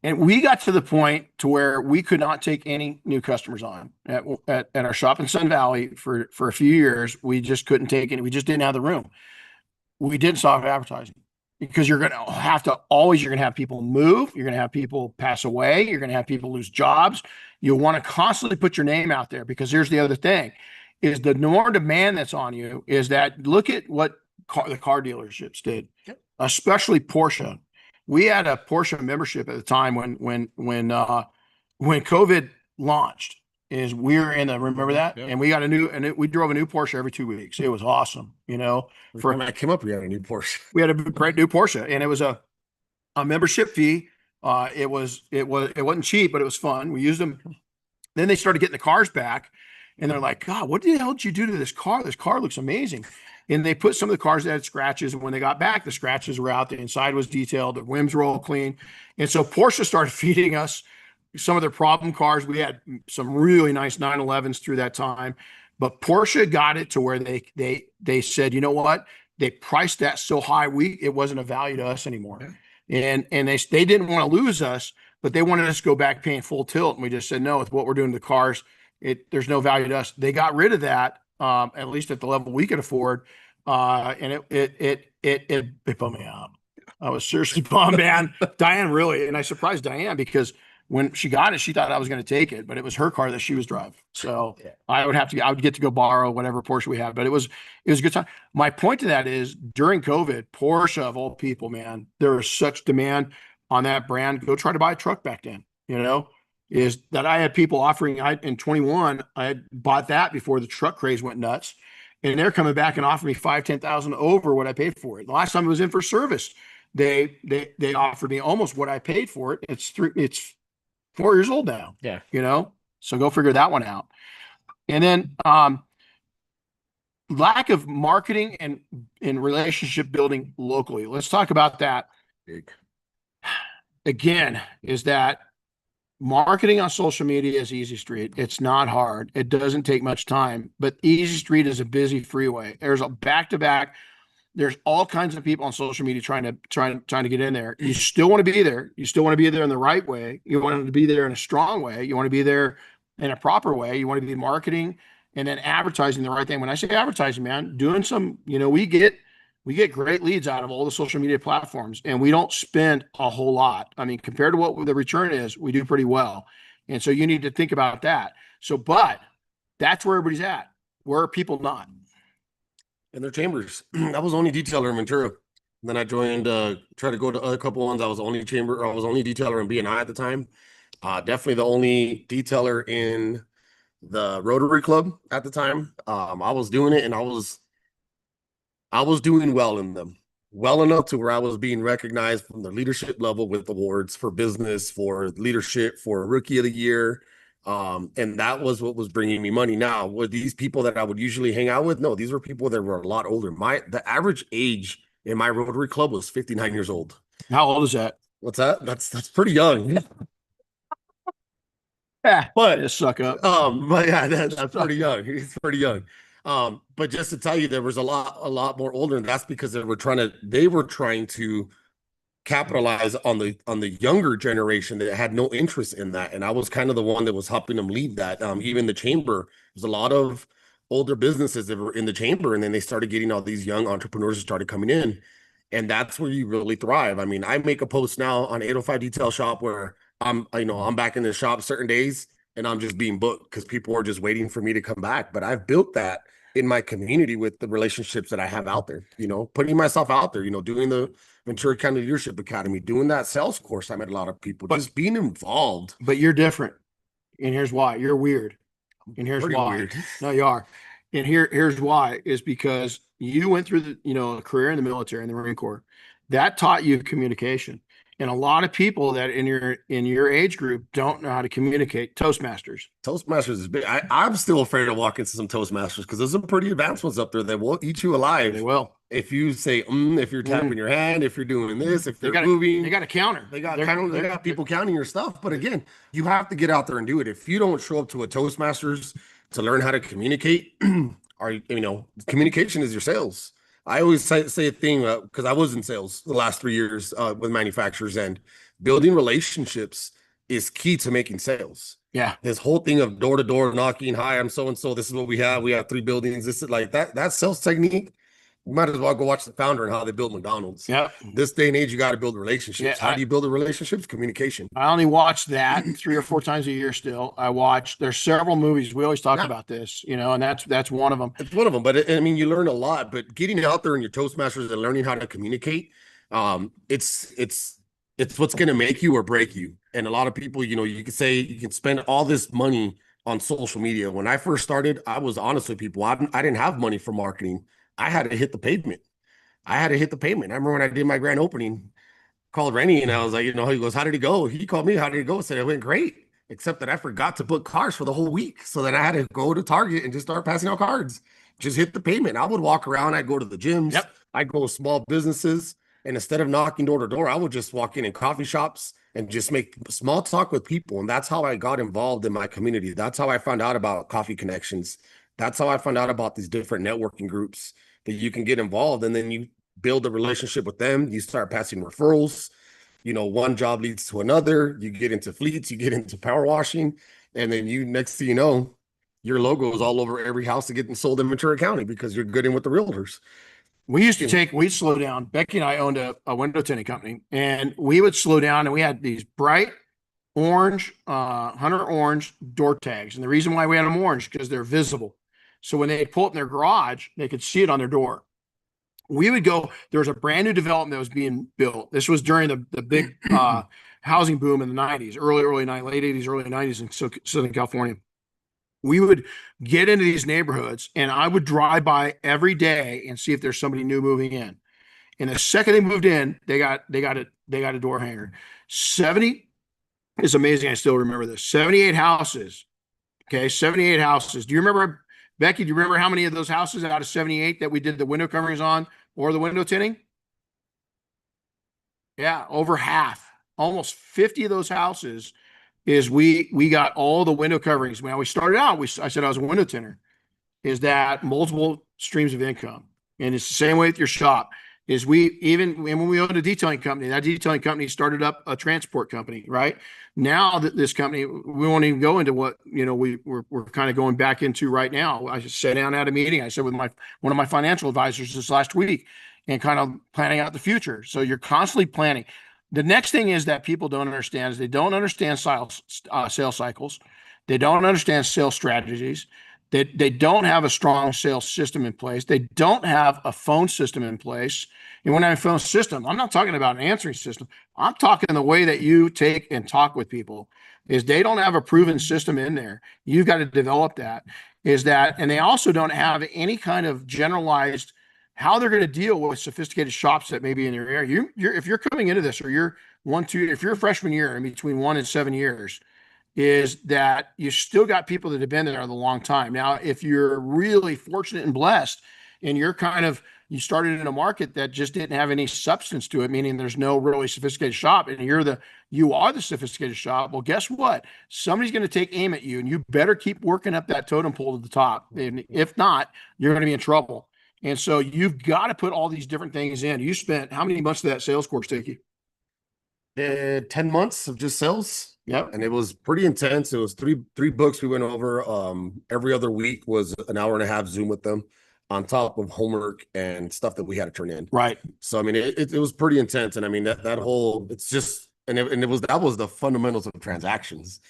And we got to the point to where we could not take any new customers on at our shop in Sun Valley for a few years. We just couldn't take any. We just didn't have the room. We didn't stop advertising because you're going to have people move. You're going to have people pass away. You're going to have people lose jobs. You'll want to constantly put your name out there because here's the other thing is the more demand that's on you is that look at what the car dealerships did, especially Porsche. We had a Porsche membership at the time when COVID launched. Remember that? Yeah. And we got we drove a new Porsche every 2 weeks. It was awesome. When I came up, we had a new Porsche. We had a brand new Porsche, and it was a membership fee. It wasn't cheap, but it was fun. We used them Then they started getting the cars back, and they're like, God, what the hell did you do to this car? This car looks amazing. And they put some of the cars that had scratches, and when they got back, the scratches were out. The inside was detailed, the rims were all clean. And so Porsche started feeding us some of their problem cars. We had some really nice 911s through that time, but Porsche got it to where they said, you know what? They priced that so high, it wasn't a value to us anymore. And they didn't want to lose us, but they wanted us to go back paying full tilt. And we just said, no, with what we're doing to the cars, there's no value to us. They got rid of that, at least at the level we could afford. And it bummed me out. I was seriously bummed, man. Diane really, and I surprised Diane because when she got it, she thought I was going to take it, but it was her car that she was driving. So I would get to go borrow whatever Porsche we had, but it was a good time. My point to that is during COVID, Porsche of all people, man, there was such demand on that brand. Go try to buy a truck back then, is that I had people offering, in 21, I had bought that before the truck craze went nuts. And they're coming back and offering me 5,000-10,000 over what I paid for it. The last time it was in for service, they offered me almost what I paid for it. It's 4 years old now. Yeah. So go figure that one out. And then lack of marketing and relationship building locally. Let's talk about that. Big. Again, is that marketing on social media is easy street. It's not hard. It doesn't take much time, but easy street is a busy freeway. There's a back-to-back. There's all kinds of people on social media trying to get in there. You still want to be there. You still want to be there in the right way. You want to be there in a strong way. You want to be there in a proper way. You want to be marketing and then advertising the right thing. When I say advertising, man, doing some, we get great leads out of all the social media platforms, and we don't spend a whole lot. I mean, compared to what the return is, we do pretty well. And so you need to think about that. So, but that's where everybody's at. Where are people not? In their chambers. I was only detailer in Ventura. Then I joined, tried to go to a couple ones. I was only detailer in BNI at the time. Definitely the only detailer in the Rotary Club at the time. I was doing it, and I was doing well in them, well enough to where I was being recognized from the leadership level with awards for business, for leadership, for Rookie of the Year. And that was what was bringing me money. Now, were these people that I would usually hang out with? No, these were people that were a lot older. The average age in my Rotary Club was 59 years old. How old is that? What's that? That's pretty young. Yeah, but just suck up. But yeah, that's pretty young. He's pretty young. But just to tell you, there was a lot more older, and that's because they were trying to capitalize on the younger generation that had no interest in that. And I was kind of the one that was helping them lead that. Even the chamber, there's a lot of older businesses that were in the chamber, and then they started getting all these young entrepreneurs that started coming in. And that's where you really thrive. I mean, I make a post now on 805 Detail Shop where I'm back in the shop certain days and I'm just being booked because people are just waiting for me to come back. But I've built that in my community with the relationships that I have out there, putting myself out there, doing the Ventura County Leadership Academy, doing that sales course. I met a lot of people, just being involved. But you're different. And here's why. You're weird. And here's why. Weird. No, you are. And here's why, is because you went through a career in the military, in the Marine Corps. That taught you communication. And a lot of people that in your age group don't know how to communicate. Toastmasters is big. I'm still afraid to walk into some Toastmasters because there's some pretty advanced ones up there that will eat you alive. They will. If you say, if you're tapping your hand, if you're doing this, if they're moving. They got a counter. They got people counting your stuff. But again, you have to get out there and do it. If you don't show up to a Toastmasters to learn how to communicate, communication is your sales. I always say a thing because I was in sales the last 3 years with manufacturers, and building relationships is key to making sales. Yeah. This whole thing of door-to-door knocking, hi, I'm so-and-so, this is what we have. We have 3 buildings. This is like that sales technique. You might as well go watch the founder and how they build McDonald's. Yeah. This day and age, you got to build relationships. How do you build a relationships? Communication. I only watch that 3 or 4 times a year still. There's several movies. We always talk about this, and that's one of them. It's one of them. But you learn a lot. But getting out there in your Toastmasters and learning how to communicate, it's what's going to make you or break you. And a lot of people, you can say you can spend all this money on social media. When I first started, I was honest with people. I didn't have money for marketing. I had to hit the pavement. I remember when I did my grand opening, called Rennie, and I was like, he goes, how did it go? He called me, how did it go? I said, it went great. except that I forgot to book cars for the whole week. So then I had to go to Target and just start passing out cards. Just hit the payment. I would walk around. I'd go to the gyms. Yep. I'd go to small businesses. And instead of knocking door to door, I would just walk in coffee shops and just make small talk with people. And that's how I got involved in my community. That's how I found out about Coffee Connections. That's how I found out about these different networking groups that you can get involved. And then you build a relationship with them. You start passing referrals. You know, one job leads to another. You get into fleets, you get into power washing. And then next thing you know, your logo is all over every house that getting sold in Ventura County because you're good in with the realtors. We'd slow down. Becky and I owned a window tinting company, and we would slow down, and we had these bright orange, hunter orange door tags. And the reason why we had them orange, because they're visible. So when they pull up in their garage, they could see it on their door. We would go, there was a brand new development that was being built. This was during the big housing boom in the 90s, late 80s, early 90s in Southern California. We would get into these neighborhoods, and I would drive by every day and see if there's somebody new moving in. And the second they moved in, they got a door hanger. 70 is amazing. I still remember this. 78 houses. Okay, 78 houses. Do you remember, Becky? Do you remember how many of those houses out of 78 that we did the window coverings on or the window tinting? Yeah, over half. Almost 50 of those houses is we got all the window coverings. When we started out, I said I was a window tinter. Is that multiple streams of income? And it's the same way with your shop. Is when we owned a detailing company, that detailing company started up a transport company, right? Now that this company, we won't even go into what, we're kind of going back into right now. I just sat down at a meeting. I said with one of my financial advisors this last week and kind of planning out the future. So you're constantly planning. The next thing is that people don't understand is they don't understand sales cycles. They don't understand sales strategies. They don't have a strong sales system in place. They don't have a phone system in place. And when I phone system, I'm not talking about an answering system. I'm talking the way that you take and talk with people. Is they don't have a proven system in there. You've got to develop that. And they also don't have any kind of generalized how they're going to deal with sophisticated shops that may be in your area. If you're coming into this, or if you're a freshman year in between 1 and 7 years, is that you still got people that have been there a long time. Now, if you're really fortunate and blessed, and you started in a market that just didn't have any substance to it, meaning there's no really sophisticated shop, and you are the sophisticated shop. Well, guess what? Somebody's going to take aim at you, and you better keep working up that totem pole to the top. And if not, you're going to be in trouble. And so you've got to put all these different things in. You spent how many months did that sales course take you? 10 months of just sales. Yep. And it was pretty intense. It was three books we went over. Every other week was an hour and a half Zoom with them on top of homework and stuff that we had to turn in. Right. So, I mean, it was pretty intense. And I mean, that whole, it's just, that was the fundamentals of transactions.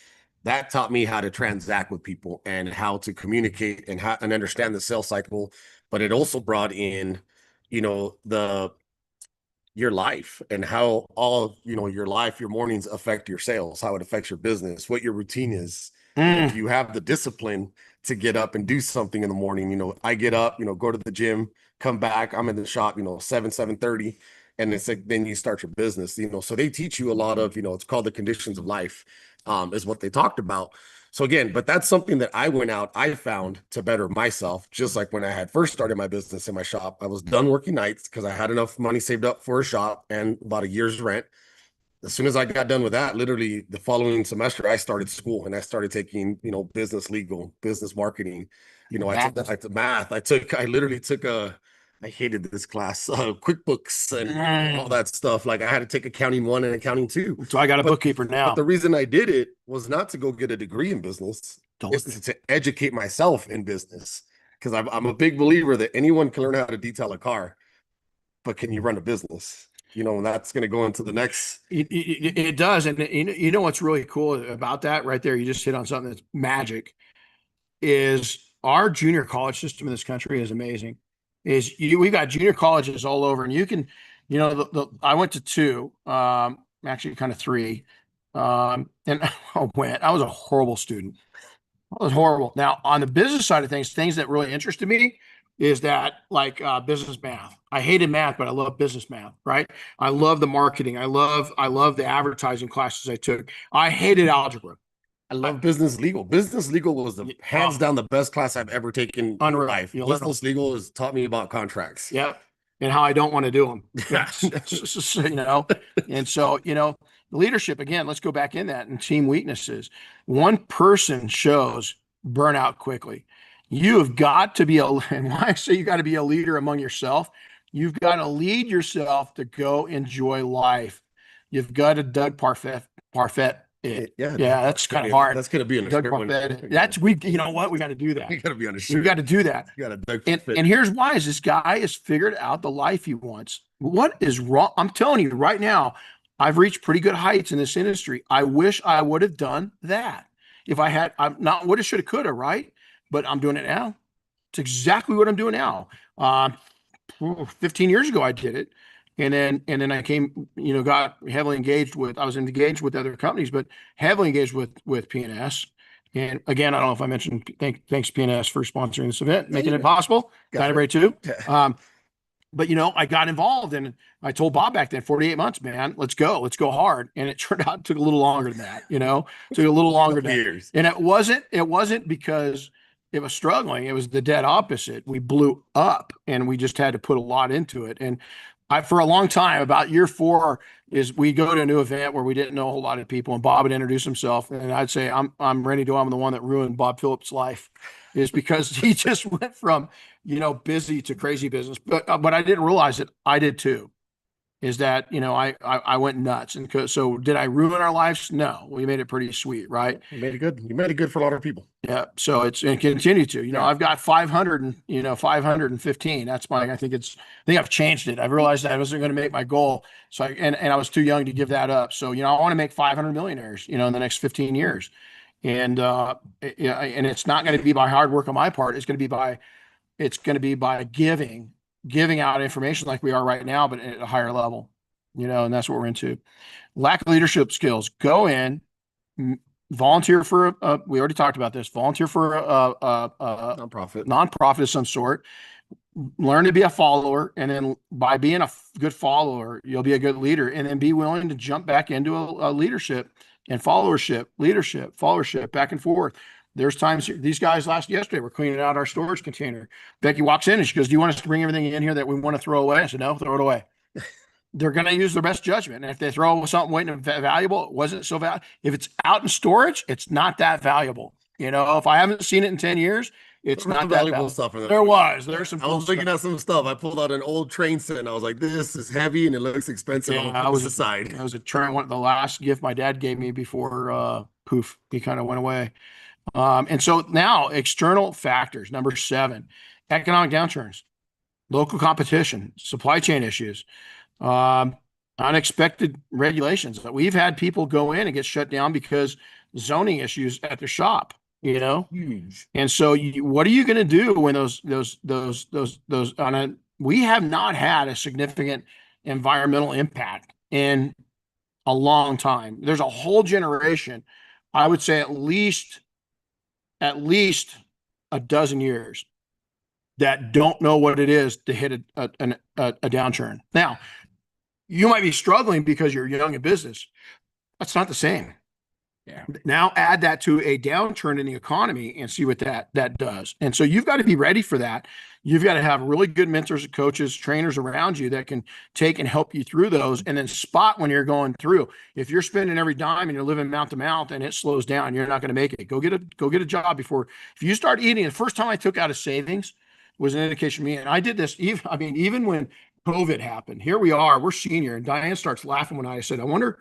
That taught me how to transact with people and how to communicate and understand the sales cycle. But it also brought in, your life and how all, your life, your mornings affect your sales, how it affects your business, what your routine is. If you have the discipline to get up and do something in the morning, I get up, go to the gym, come back, I'm in the shop, 7:30. And it's like, then you start your business, so they teach you a lot of, it's called the conditions of life, is what they talked about. So again, but that's something that I found to better myself. Just like when I had first started my business in my shop, I was done working nights because I had enough money saved up for a shop and about a year's rent. As soon as I got done with that, literally the following semester, I started school and I started taking, business legal, business marketing. I took math. I literally took I hated this class, QuickBooks and all that stuff. Like I had to take accounting 1 and accounting 2. So I got a bookkeeper now. But the reason I did it was not to go get a degree in business. It's to educate myself in business. Because I'm a big believer that anyone can learn how to detail a car, but can you run a business? And that's going to go into the next. It does. And you know what's really cool about that right there? You just hit on something that's magic. Is our junior college system in this country is amazing. We've got junior colleges all over, and you can, I went to 2, actually kind of 3, and I was a horrible student. I was horrible. Now, on the business side of things that really interested me is that like business math. I hated math, but I love business math, right? I love the marketing. I love the advertising classes I took. I hated algebra. I love business legal. Business legal was the hands down the best class I've ever taken in Unreal. life. You learn Business legal has taught me about contracts. Yep. And how I don't want to do them. Yes. You know, and so, you know, leadership, again, let's go back in that and team weaknesses. One person shows burnout quickly. You have got to be and why I say you got to be a leader among yourself, you've got to lead yourself to go enjoy life. You've got to Doug Parfait it. Yeah, that's kind of hard. That's gonna be in a Doug script one. Parfait. That's you know what? We got to do that. You gotta be on a We shirt. got to do that. You gotta Doug And Fit. here's why: is this guy has figured out the life he wants. What is wrong? I'm telling you right now, I've reached pretty good heights in this industry. I wish I would have done that. If I had, I'm not woulda, shoulda, coulda, right? But I'm doing it now. It's exactly what I'm doing now. 15 years ago, I did it. And then I came, you know, got heavily engaged with, I was engaged with other companies, but heavily engaged with PNS. And again, I don't know if I mentioned, thanks PNS for sponsoring this event, making it possible. Kind of great too. But you know, I got involved and I told Bob back then, 48 months, man, let's go hard. And it turned out it took a little longer than that, you know, took a little longer than years. And it wasn't because it was struggling. It was the dead opposite. We blew up and we just had to put a lot into it. And for a long time, about year 4 is we go to a new event where we didn't know a whole lot of people and Bob would introduce himself. And I'd say, I'm Randy Doyle. I'm the one that ruined Bob Phillips' life, is because he just went from, you know, busy to crazy business. But I didn't realize that I did too, is that, you know, I went nuts. And so did I ruin our lives? No, we made it pretty sweet, right? You made it good. You made it good for a lot of people. Yeah. So it's, and continue to, you know, I've got 500 and, you know, 515. That's I think I've changed it. I've realized that I wasn't going to make my goal. So and I was too young to give that up. So, you know, I want to make 500 millionaires, you know, in the next 15 years. And it's not going to be by hard work on my part. It's going to be by giving out information like we are right now, but at a higher level, you know, and that's what we're into. Lack of leadership skills. Go in, volunteer for we already talked about this, volunteer for a nonprofit of some sort, learn to be a follower. And then by being a good follower, you'll be a good leader, and then be willing to jump back into a leadership and followership, back and forth. There's times these guys yesterday were cleaning out our storage container. Becky walks in and she goes, "Do you want us to bring everything in here that we want to throw away?" I said, "No, throw it away." They're going to use their best judgment. And if they throw something waiting valuable, it wasn't so valuable. If it's out in storage, it's not that valuable. You know, if I haven't seen it in 10 years, it's not that valuable stuff. There's some. I was looking at some stuff. I pulled out an old train set and I was like, "This is heavy and it looks expensive." Yeah, I was aside. I was a train. The last gift my dad gave me before poof, he kind of went away. And so now external factors, number 7, economic downturns, local competition, supply chain issues, unexpected regulations. We've had people go in and get shut down because zoning issues at their shop, you know, huge. And so what are you going to do when we have not had a significant environmental impact in a long time. There's a whole generation, I would say at least a dozen years, that don't know what it is to hit a downturn. Now, you might be struggling because you're young in business. That's not the same. Yeah. Now add that to a downturn in the economy and see what that does. And so you've got to be ready for that. You've got to have really good mentors, coaches, trainers around you that can take and help you through those, and then spot when you're going through. If you're spending every dime and you're living mouth to mouth and it slows down, you're not going to make it. Go get a job before. If you start eating, the first time I took out a savings was an indication to me. And I did this even when COVID happened. Here we are, we're senior, and Diane starts laughing when I said, I wonder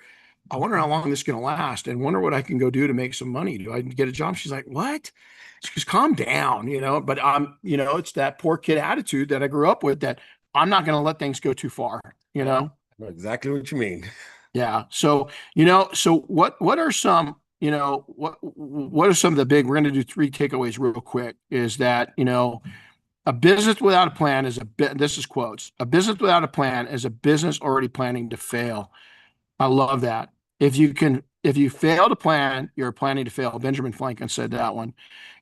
how long this is going to last, and wonder what I can go do to make some money. Do I get a job? She's like, "What?" She goes, "Calm down, you know." But you know, it's that poor kid attitude that I grew up with, that I'm not going to let things go too far, you know. I know exactly what you mean. Yeah. So, you know, what are some, you know, what are some of the big, we're going to do 3 takeaways real quick, is that, you know, a business without a plan is this is quotes. A business without a plan is a business already planning to fail. I love that. If you fail to plan, you're planning to fail. Benjamin Franklin said that one.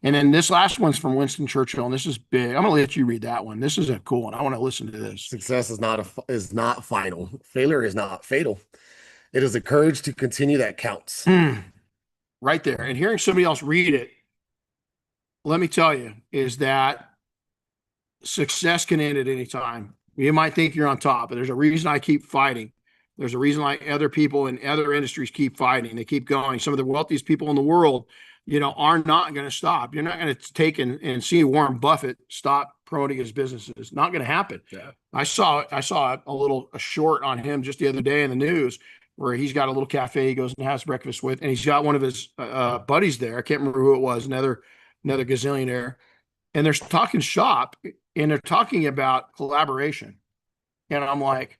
And then this last one's from Winston Churchill, and this is big. I'm going to let you read that one. This is a cool one. I want to listen to this. Success is not final. Failure is not fatal. It is the courage to continue that counts. right there. And hearing somebody else read it, let me tell you, is that success can end at any time. You might think you're on top, but there's a reason I keep fighting. There's a reason like other people in other industries keep fighting. They keep going. Some of the wealthiest people in the world, are not going to stop. You're not going to take and see Warren Buffett stop promoting his businesses. Not going to happen. Yeah. I saw a short on him just the other day in the news where he's got a little cafe he goes and has breakfast with, and he's got one of his buddies there. I can't remember who it was, another gazillionaire, and they're talking shop and they're talking about collaboration. And I'm like,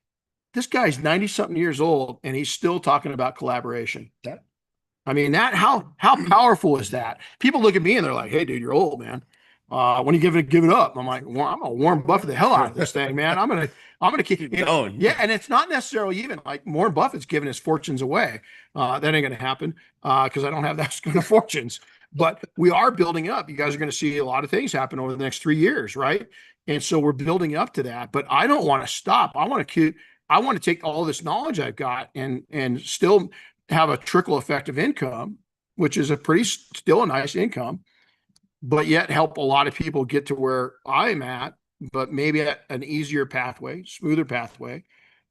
this guy's 90 something years old and he's still talking about collaboration. Yeah. I mean, how powerful is that? People look at me and they're like, hey dude, you're old, man. When you give it up? I'm like, well, I'm gonna Warren Buffett the hell out of this thing, man. I'm gonna keep it going. Yeah, and it's not necessarily even like Warren Buffett's giving his fortunes away. That ain't gonna happen because I don't have that kind of fortunes. But we are building up. You guys are going to see a lot of things happen over the next 3 years, right? And so we're building up to that. But I don't want to stop. I want to take all this knowledge I've got and still have a trickle effect of income, which is still a nice income, but yet help a lot of people get to where I'm at, but maybe at an easier pathway, smoother pathway,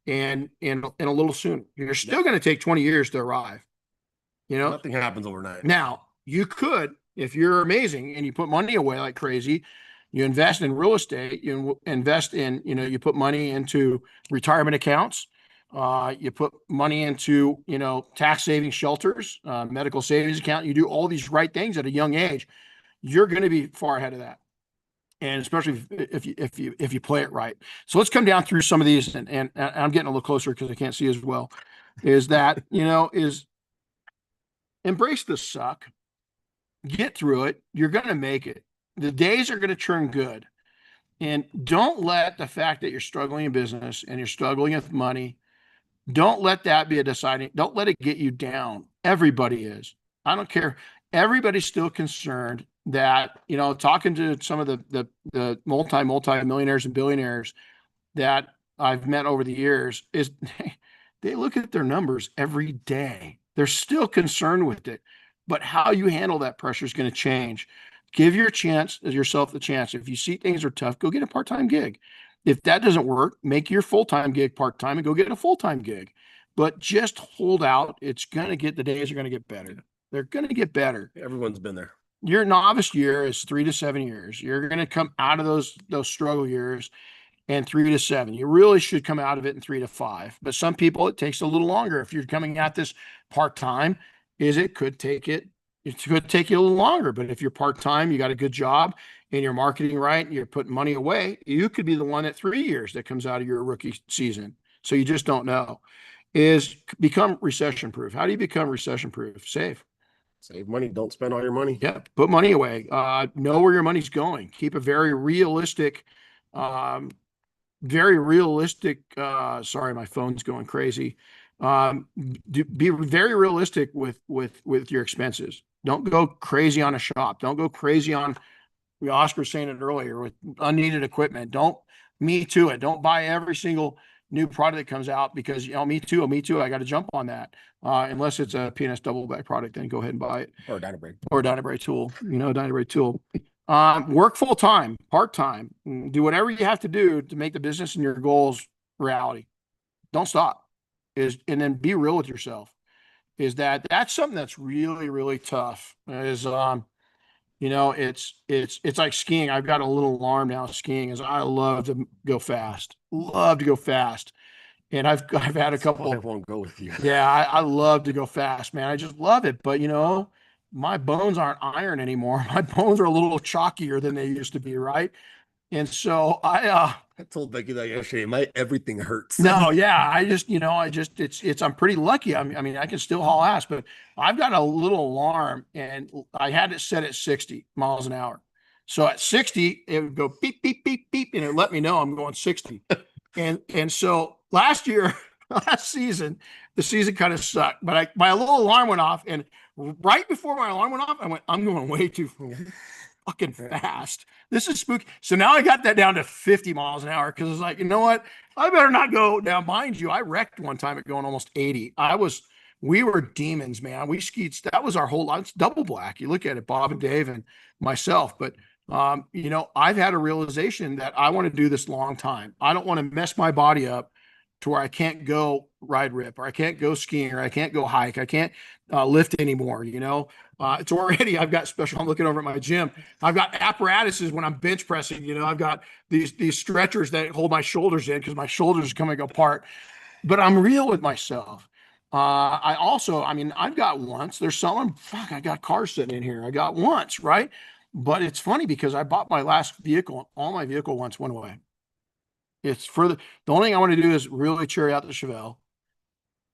and a little sooner. You're still going to take 20 years to arrive. Nothing happens overnight. Now, you could, if you're amazing and you put money away like crazy, you invest in real estate, you invest in, you put money into retirement accounts, you put money into, tax saving shelters, medical savings account, you do all these right things at a young age, you're going to be far ahead of that. And especially if you play it right. So let's come down through some of these, and I'm getting a little closer because I can't see as well, is that, is embrace the suck. Get through it. You're going to make it. The days are going to turn good. And don't let the fact that you're struggling in business and you're struggling with money, don't let that be don't let it get you down. Everybody is. I don't care. Everybody's still concerned that, talking to some of the multi-millionaires and billionaires that I've met over the years, is they look at their numbers every day. They're still concerned with it. But how you handle that pressure is going to change. Give yourself the chance. If you see things are tough, go get a part-time gig. If that doesn't work, make your full-time gig part-time and go get a full-time gig. But just hold out. The days are going to get better. They're going to get better. Everyone's been there. Your novice year is 3 to 7 years. You're going to come out of those struggle years in 3 to 7. You really should come out of it in 3 to 5. But some people, it takes a little longer. If you're coming at this part-time, it could take you a little longer. But if you're part-time, you got a good job and you're marketing right, and you're putting money away, you could be the one at 3 years that comes out of your rookie season. So you just don't know. Is become recession-proof. How do you become recession-proof? Save money. Don't spend all your money. Yeah. Put money away. Know where your money's going. Keep a very realistic, sorry, my phone's going crazy. Be very realistic with your expenses. Don't go crazy on a shop. Don't go crazy on, Oscar was saying it earlier, with unneeded equipment. Don't me too it. Don't buy every single new product that comes out because, me too, I got to jump on that. Unless it's a PNS double back product, then go ahead and buy it. Or a Dynabrade. Or a Dynabrade tool, Dynabrade tool. Work full-time, part-time, do whatever you have to do to make the business and your goals reality. Don't stop. And then be real with yourself. That's something that's really, really tough. It's like skiing. I've got a little alarm now. Skiing is I love to go fast. And I've had a couple. I won't go with you. Yeah, I love to go fast, man. I just love it. But my bones aren't iron anymore. My bones are a little chalkier than they used to be, right? And so I told Becky that yesterday. Everything hurts. No, yeah. I'm pretty lucky. I mean, I can still haul ass, but I've got a little alarm and I had it set at 60 miles an hour. So at 60, it would go beep, beep, beep, beep, and it let me know I'm going 60. And so last season, the season kind of sucked, but my little alarm went off, and right before my alarm went off, I went, I'm going way too fucking fast. This is spooky. So now I got that down to 50 miles an hour because it's like, you know what? I better not go. Now, mind you, I wrecked one time at going almost 80. I was we were demons, man. We skied. That was our whole life. It's double black. You look at it, Bob and Dave and myself. But you know, I've had a realization that I want to do this long time. I don't want to mess my body up to where I can't go ride rip, or I can't go skiing, or I can't go hike. I can't lift anymore. You know, it's already, I've got special, I'm looking over at my gym. I've got apparatuses when I'm bench pressing, you know, I've got these stretchers that hold my shoulders in because my shoulders are coming apart, but I'm real with myself. I also, I mean, I've got once, there's someone, fuck, I got cars sitting in here. I got once, right? But it's funny because I bought my last vehicle, all my vehicle once went away. It's for the only thing I want to do is really cherry out the Chevelle.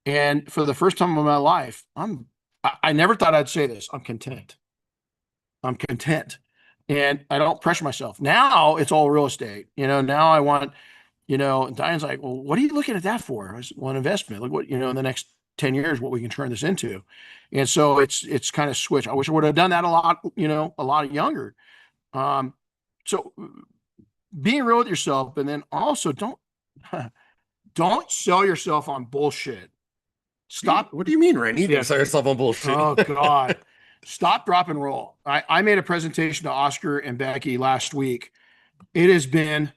And for the first time in my life, I never thought I'd say this. I'm content. I'm content. And I don't pressure myself. Now it's all real estate. You know, now I want, you know, and Diane's like, well, what are you looking at that for? I said, well, an investment. Look what, you know, in the next 10 years, what we can turn this into. And so it's kind of switch. I wish I would have done that a lot, you know, a lot younger. So being real with yourself, and then also don't sell yourself on bullshit. Stop. What do you mean, Randy? Yeah. Sell yourself on bullshit. Oh God. Stop, drop, and roll. I made a presentation to Oscar and Becky last week. It has been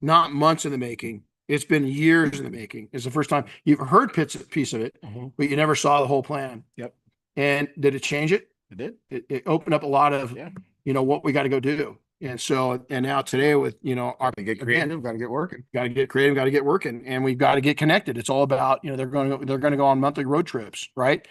not months in the making. It's been years in the making. It's the first time you've heard piece of it, but you never saw the whole plan. Yep. And did it change it? It did. It opened up a lot of, you know, what we got to go do. And so, and now today with, you know, our Got to get creative, got to get working. got to get creative, got to get working, and we've got to get connected. It's all about, you know, they're going to go on monthly road trips, right?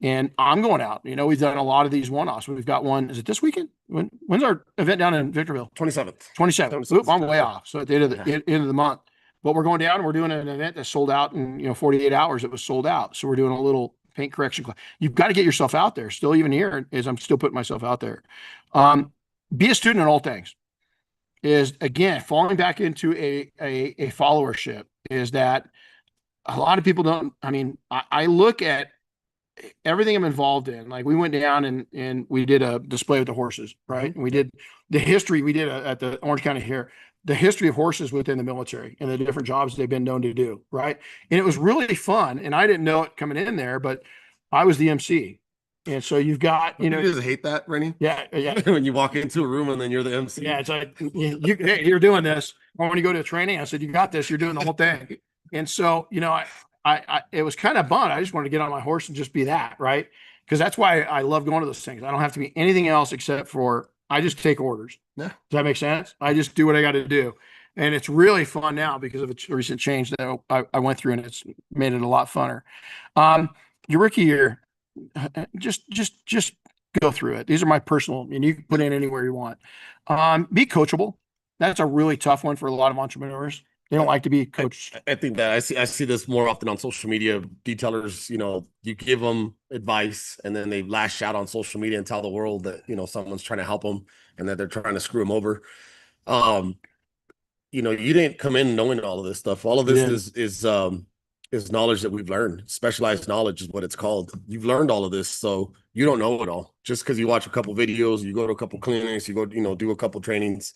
And I'm going out. You know, we've done a lot of these one-offs. We've got one. Is it this weekend? When's our event down in Victorville? 27th. 27th. Oop, I'm way off. So at the end of the end of the month, but we're going down and we're doing an event that sold out in, you know, 48 hours. It was sold out. So we're doing a little paint correction class. You've got to get yourself out there. Still, even here, as I'm still putting myself out there. Be a student in all things. Is again falling back into a followership. Is that a lot of people don't. I mean, I look at everything I'm involved in. Like we went down and we did a display with the horses, right? And we did the history. We did at the Orange County here, the history of horses within the military and the different jobs they've been known to do, right? And it was really fun. And I didn't know it coming in there, but I was the MC. And so you've got, you know, you just hate that, Rennie? yeah. When you walk into a room and then you're the MC. Yeah, it's like hey, you're doing this. Or when you go to a training, I said, you got this. You're doing the whole thing. And so, you know, I it was kind of fun. I just wanted to get on my horse and just be that, right? Because that's why I love going to those things. I don't have to be anything else except for I just take orders. Yeah. Does that make sense? I just do what I got to do. And it's really fun now because of a recent change that I went through, and it's made it a lot funner. Your rookie year, just go through it. These are my personal, and you can put in anywhere you want. Be coachable. That's a really tough one for a lot of entrepreneurs. They don't like to be coached. I think that I see this more often on social media. Detailers, you know, you give them advice and then they lash out on social media and tell the world that, you know, someone's trying to help them and that they're trying to screw them over. You know, you didn't come in knowing all of this stuff. All of this is knowledge that we've learned. Specialized knowledge is what it's called. You've learned all of this, so you don't know it all. Just because you watch a couple videos, you go to a couple clinics, you go, you know, do a couple trainings.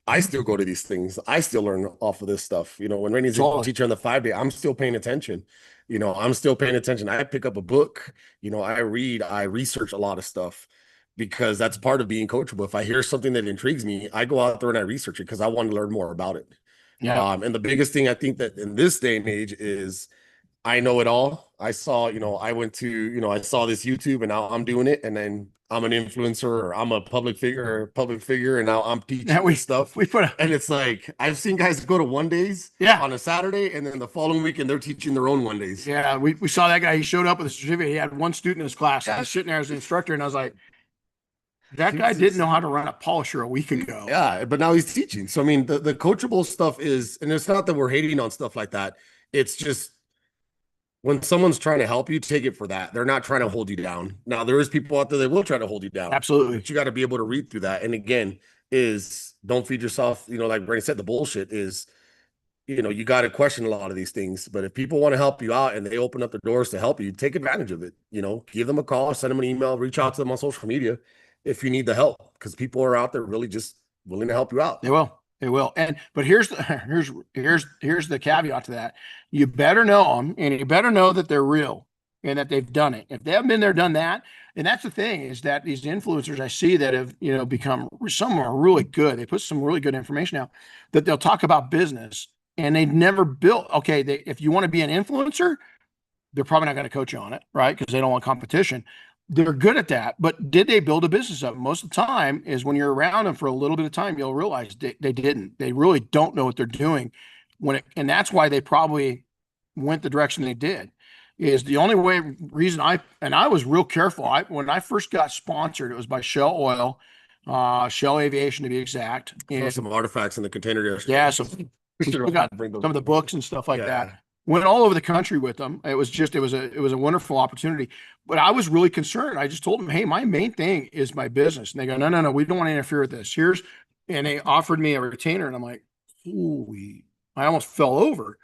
I still go to these things. I still learn off of this stuff. You know, when Randy's a teacher on the 5-day, I'm still paying attention. You know, I'm still paying attention. I pick up a book. You know, I read, I research a lot of stuff because that's part of being coachable. If I hear something that intrigues me, I go out there and I research it because I want to learn more about it. Yeah. And the biggest thing I think that in this day and age is I know it all. I saw, you know, I went to, you know, I saw this YouTube and now I'm doing it. And then I'm an influencer or I'm a public figure. And now I'm teaching stuff. And it's like, I've seen guys go to 1-days on a Saturday and then the following weekend they're teaching their own 1-days. Yeah. We saw that guy. He showed up with a certificate. He had one student in his class. I was sitting there as an instructor and I was like, that guy didn't know how to run a polisher a week ago. Yeah. But now he's teaching. So, I mean, the coachable stuff is, and it's not that we're hating on stuff like that. It's just, when someone's trying to help you, take it for that. They're not trying to hold you down. Now, there is people out there that will try to hold you down. Absolutely. But you got to be able to read through that. And again, don't feed yourself, you know, like Brandon said, the bullshit is, you know, you got to question a lot of these things. But if people want to help you out and they open up the doors to help you, take advantage of it. You know, give them a call, send them an email, reach out to them on social media if you need the help, because people are out there really just willing to help you out. They will. They will. But here's the caveat to that. You better know them, and you better know that they're real. and that they've done it. If they haven't been there, done that, and that's the thing, is that these influencers I see that have, become, some are really good. They put some really good information out, that they'll talk about business, and they've never built. Okay, if you want to be an influencer, they're probably not going to coach you on it, right? Because they don't want competition. They're good at that, but did they build a business up? Most of the time is when you're around them for a little bit of time, you'll realize they didn't. They really don't know what they're doing and that's why they probably went the direction they did. Is the only reason I was real careful. When I first got sponsored, it was by Shell Oil, Shell Aviation to be exact. And some artifacts in the container yesterday. Yeah, so we still got some of the books and stuff like that. Went all over the country with them. It was a wonderful opportunity. But I was really concerned. I just told them, hey, my main thing is my business. And they go, no, we don't want to interfere with this. And they offered me a retainer, and I'm like, holy, I almost fell over.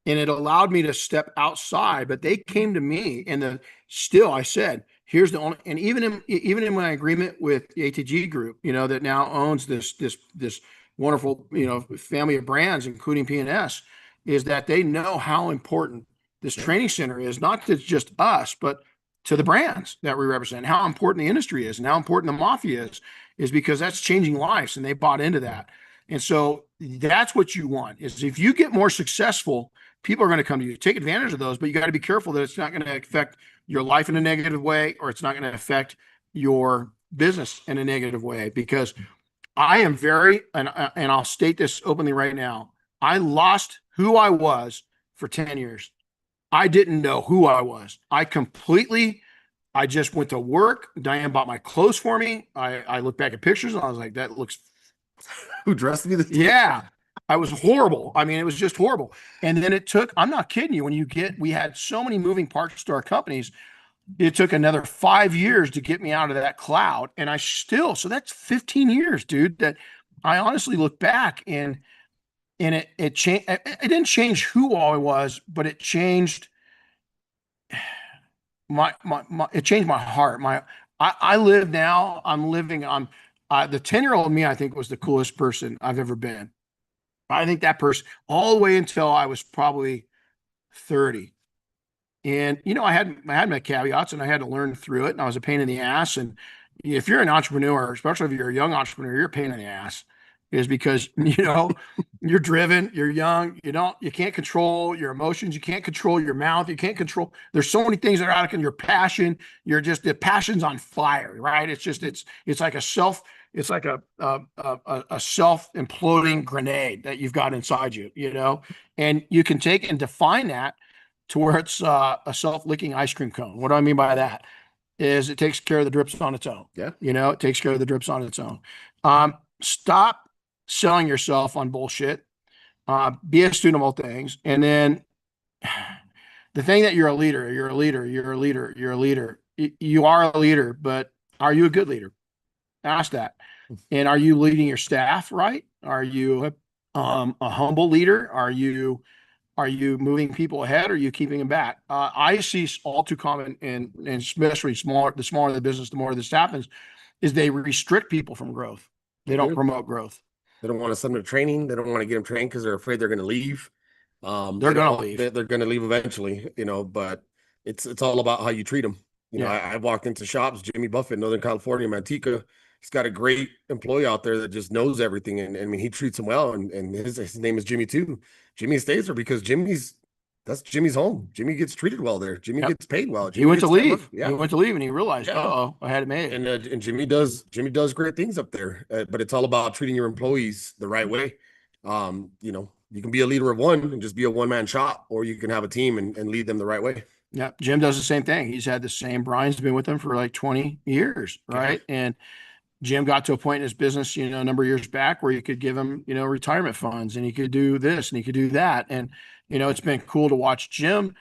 And it allowed me to step outside, but they came to me, and still I said, here's the only, and even in my agreement with the ATG group, that now owns this wonderful, family of brands, including P&S, is that they know how important this training center is, not to just us, but to the brands that we represent, how important the industry is and how important the mafia is because that's changing lives, and they bought into that. And so that's what you want, is if you get more successful, people are going to come to you. Take advantage of those, but you got to be careful that it's not going to affect your life in a negative way, or it's not going to affect your business in a negative way. Because I am and I'll state this openly right now, I lost who I was for 10 years. I didn't know who I was. I just went to work. Diane bought my clothes for me. I look back at pictures and I was like, that looks. Who dressed me? Yeah. I was horrible. I mean, it was just horrible. And then I'm not kidding you. We had so many moving parts to our companies. It took another 5 years to get me out of that cloud. And so that's 15 years, dude, that I honestly look back and it changed. It didn't change who I was, but it changed it changed my heart. I live now, I'm living on, the 10-year-old me, I think, was the coolest person I've ever been. I think that person, all the way until I was probably 30. And, I had my caveats, and I had to learn through it, and I was a pain in the ass. And if you're an entrepreneur, especially if you're a young entrepreneur, you're a pain in the ass, is because, you're driven, you're young, you can't control your emotions. You can't control your mouth. You can't control, there's so many things that are out of your passion. The passion's on fire, right? It's like a self-imploding grenade that you've got inside you, and you can take and define that to where it's a self-licking ice cream cone. What do I mean by that? Is it takes care of the drips on its own. Yeah. It takes care of the drips on its own. Stop selling yourself on bullshit. Be a student of all things. And then the thing that you're a leader, you are a leader, but are you a good leader? Ask that. And are you leading your staff right? Are you a humble leader? Are you moving people ahead? Or are you keeping them back? I see all too common, and especially the smaller the business, the more this happens, is they restrict people from growth. They don't promote growth. They don't want to send them to training. They don't want to get them trained because they're afraid they're going to leave. They're going to leave. They're going to leave eventually, but it's all about how you treat them. I walked into shops, Jimmy Buffett, Northern California, Manteca. He's got a great employee out there that just knows everything. And I mean, he treats him well. And his name is Jimmy too. Jimmy stays there because that's Jimmy's home. Jimmy gets treated well there. Jimmy gets paid well. He went to leave. Yeah. He went to leave and he realized, I had it made. And Jimmy does great things up there. But it's all about treating your employees the right way. You can be a leader of one and just be a one-man shop, or you can have a team and lead them the right way. Yeah. Jim does the same thing. He's had the same. Brian's been with him for like 20 years. Right. Yeah. And Jim got to a point in his business, a number of years back, where you could give him, retirement funds, and he could do this and he could do that. And, it's been cool to watch Jim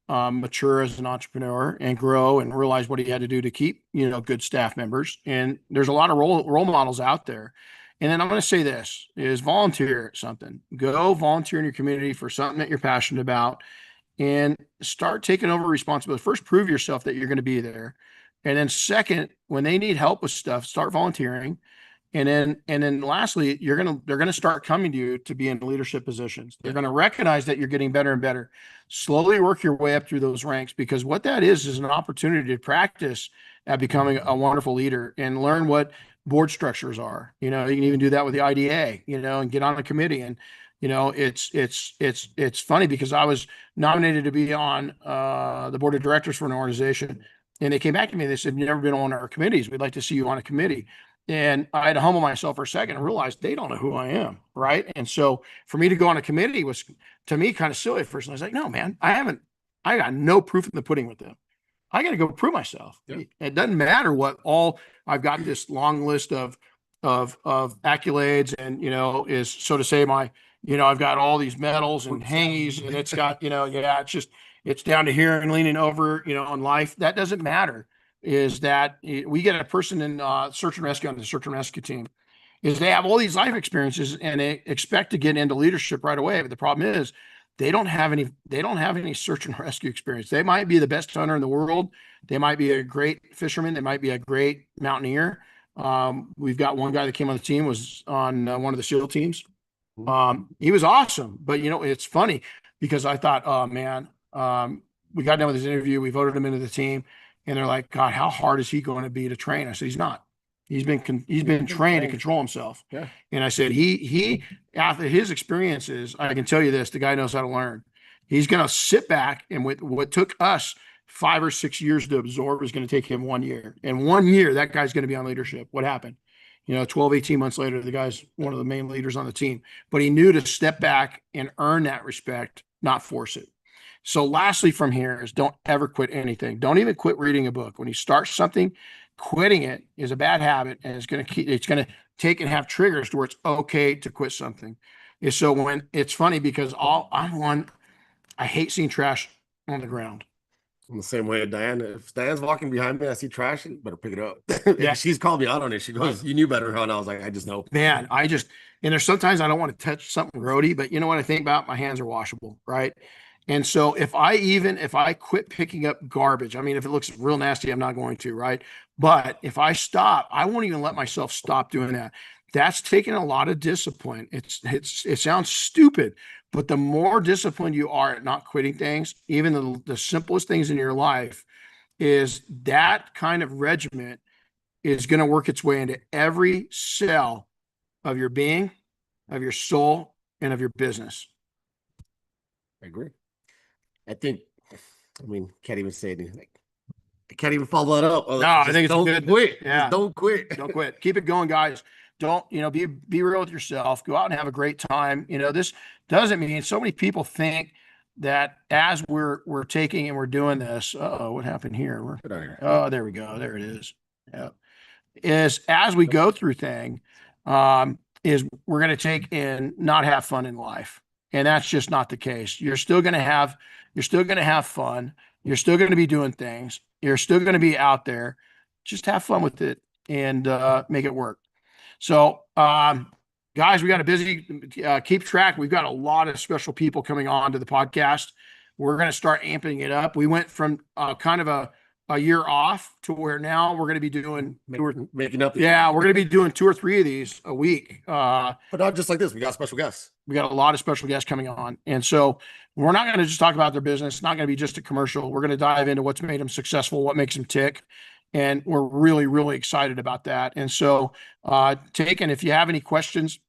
mature as an entrepreneur and grow and realize what he had to do to keep, good staff members. And there's a lot of role models out there. And then I'm going to say this is volunteer something. Go volunteer in your community for something that you're passionate about, and start taking over responsibility. First, prove yourself that you're going to be there. And then second, when they need help with stuff, start volunteering. And then lastly, they're gonna start coming to you to be in leadership positions. They're gonna recognize that you're getting better and better. Slowly work your way up through those ranks, because what that is an opportunity to practice at becoming a wonderful leader and learn what board structures are. You know, you can even do that with the IDA, you know, and get on a committee. And you know, it's funny because I was nominated to be on the board of directors for an organization, and they came back to me and they said, "You've never been on our committees. We'd like to see you on a committee." And I had to humble myself for a second and realize they don't know who I am, right? And so for me to go on a committee was, to me, kind of silly at first. And I was like, no, man, I got no proof in the pudding with them. I got to go prove myself. Yeah. It doesn't matter what I've got this long list of accolades, and, you know, is, so to say, I've got all these medals and hangies, and it's got, it's down to here and leaning over, on life. That doesn't matter. Is that we get a person in search and rescue on the search and rescue team, is they have all these life experiences and they expect to get into leadership right away. But the problem is they don't have any search and rescue experience. They might be the best hunter in the world. They might be a great fisherman. They might be a great mountaineer. We've got one guy that came on the team, was on one of the SEAL teams. He was awesome, but it's funny because I thought, oh man, we got done with this interview. We voted him into the team. And they're like, God, how hard is he going to be to train? I said, he's not. He's been trained to control himself. Yeah. And I said, he after his experiences, I can tell you this: the guy knows how to learn. He's going to sit back, and what took us 5 or 6 years to absorb is going to take him 1 year. And 1 year, that guy's going to be on leadership. What happened? 12, 18 months later, the guy's one of the main leaders on the team. But he knew to step back and earn that respect, not force it. So lastly from here is, don't ever quit anything. Don't even quit reading a book. When you start something, quitting it is a bad habit, and it's going to take and have triggers to where it's okay to quit something. And so when it's funny because I hate seeing trash on the ground. I'm the same way, Diane. If Diane's walking behind me, I see trash, you better pick it up. Yeah. She's called me out on it. She goes, you knew better, huh? And I was like, I just know. Man, and there's sometimes I don't want to touch something grody, but you know what I think about? My hands are washable, right? And so if I quit picking up garbage, I mean, if it looks real nasty, I'm not going to, right? But if I stop, I won't even let myself stop doing that. That's taking a lot of discipline. It sounds stupid, but the more disciplined you are at not quitting things, even the simplest things in your life, is that kind of regiment is going to work its way into every cell of your being, of your soul, and of your business. I agree. Can't even say anything. I can't even follow that up. No, I think it's don't good. Quit. Yeah. Just don't quit. Don't quit. Keep it going, guys. Don't, be real with yourself. Go out and have a great time. This doesn't mean, so many people think that as we're taking and we're doing this, what happened here? Oh, there we go. There it is. Yeah. As we go through thing, is we're going to take and not have fun in life. And that's just not the case. You're still going to have fun. You're still going to be doing things. You're still going to be out there. Just have fun with it and make it work. So, guys, we got a busy, keep track. We've got a lot of special people coming on to the podcast. We're going to start amping it up. We went from kind of a year off to where now we're going to be doing making up. Yeah, we're going to be doing 2 or 3 of these a week. But not just like this. We got special guests. We got a lot of special guests coming on. And so we're not going to just talk about their business. It's not going to be just a commercial. We're going to dive into what's made them successful, what makes them tick. And we're really, really excited about that. And so, if you have any questions,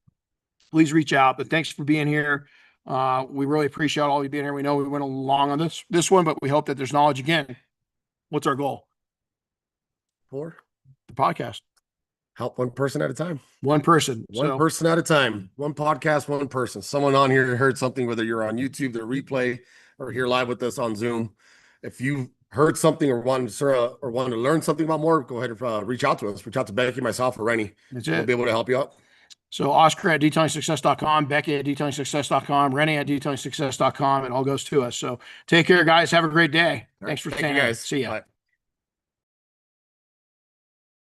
please reach out. But thanks for being here. We really appreciate all of you being here. We know we went along on this one, but we hope that there's knowledge. Again, what's our goal? For the podcast. Help one person at a time. One person. One person at a time. One podcast, one person. Someone on here heard something, whether you're on YouTube, the replay, or here live with us on Zoom. If you heard something or wanted to learn something about more, go ahead and reach out to us. Reach out to Becky, myself, or Rennie. That's it. We'll be able to help you out. So Oscar at detailingsuccess.com, Becky at detailingsuccess.com, Rennie at detailingsuccess.com. It all goes to us. So take care, guys. Have a great day. Thanks for staying, guys. See ya. Bye.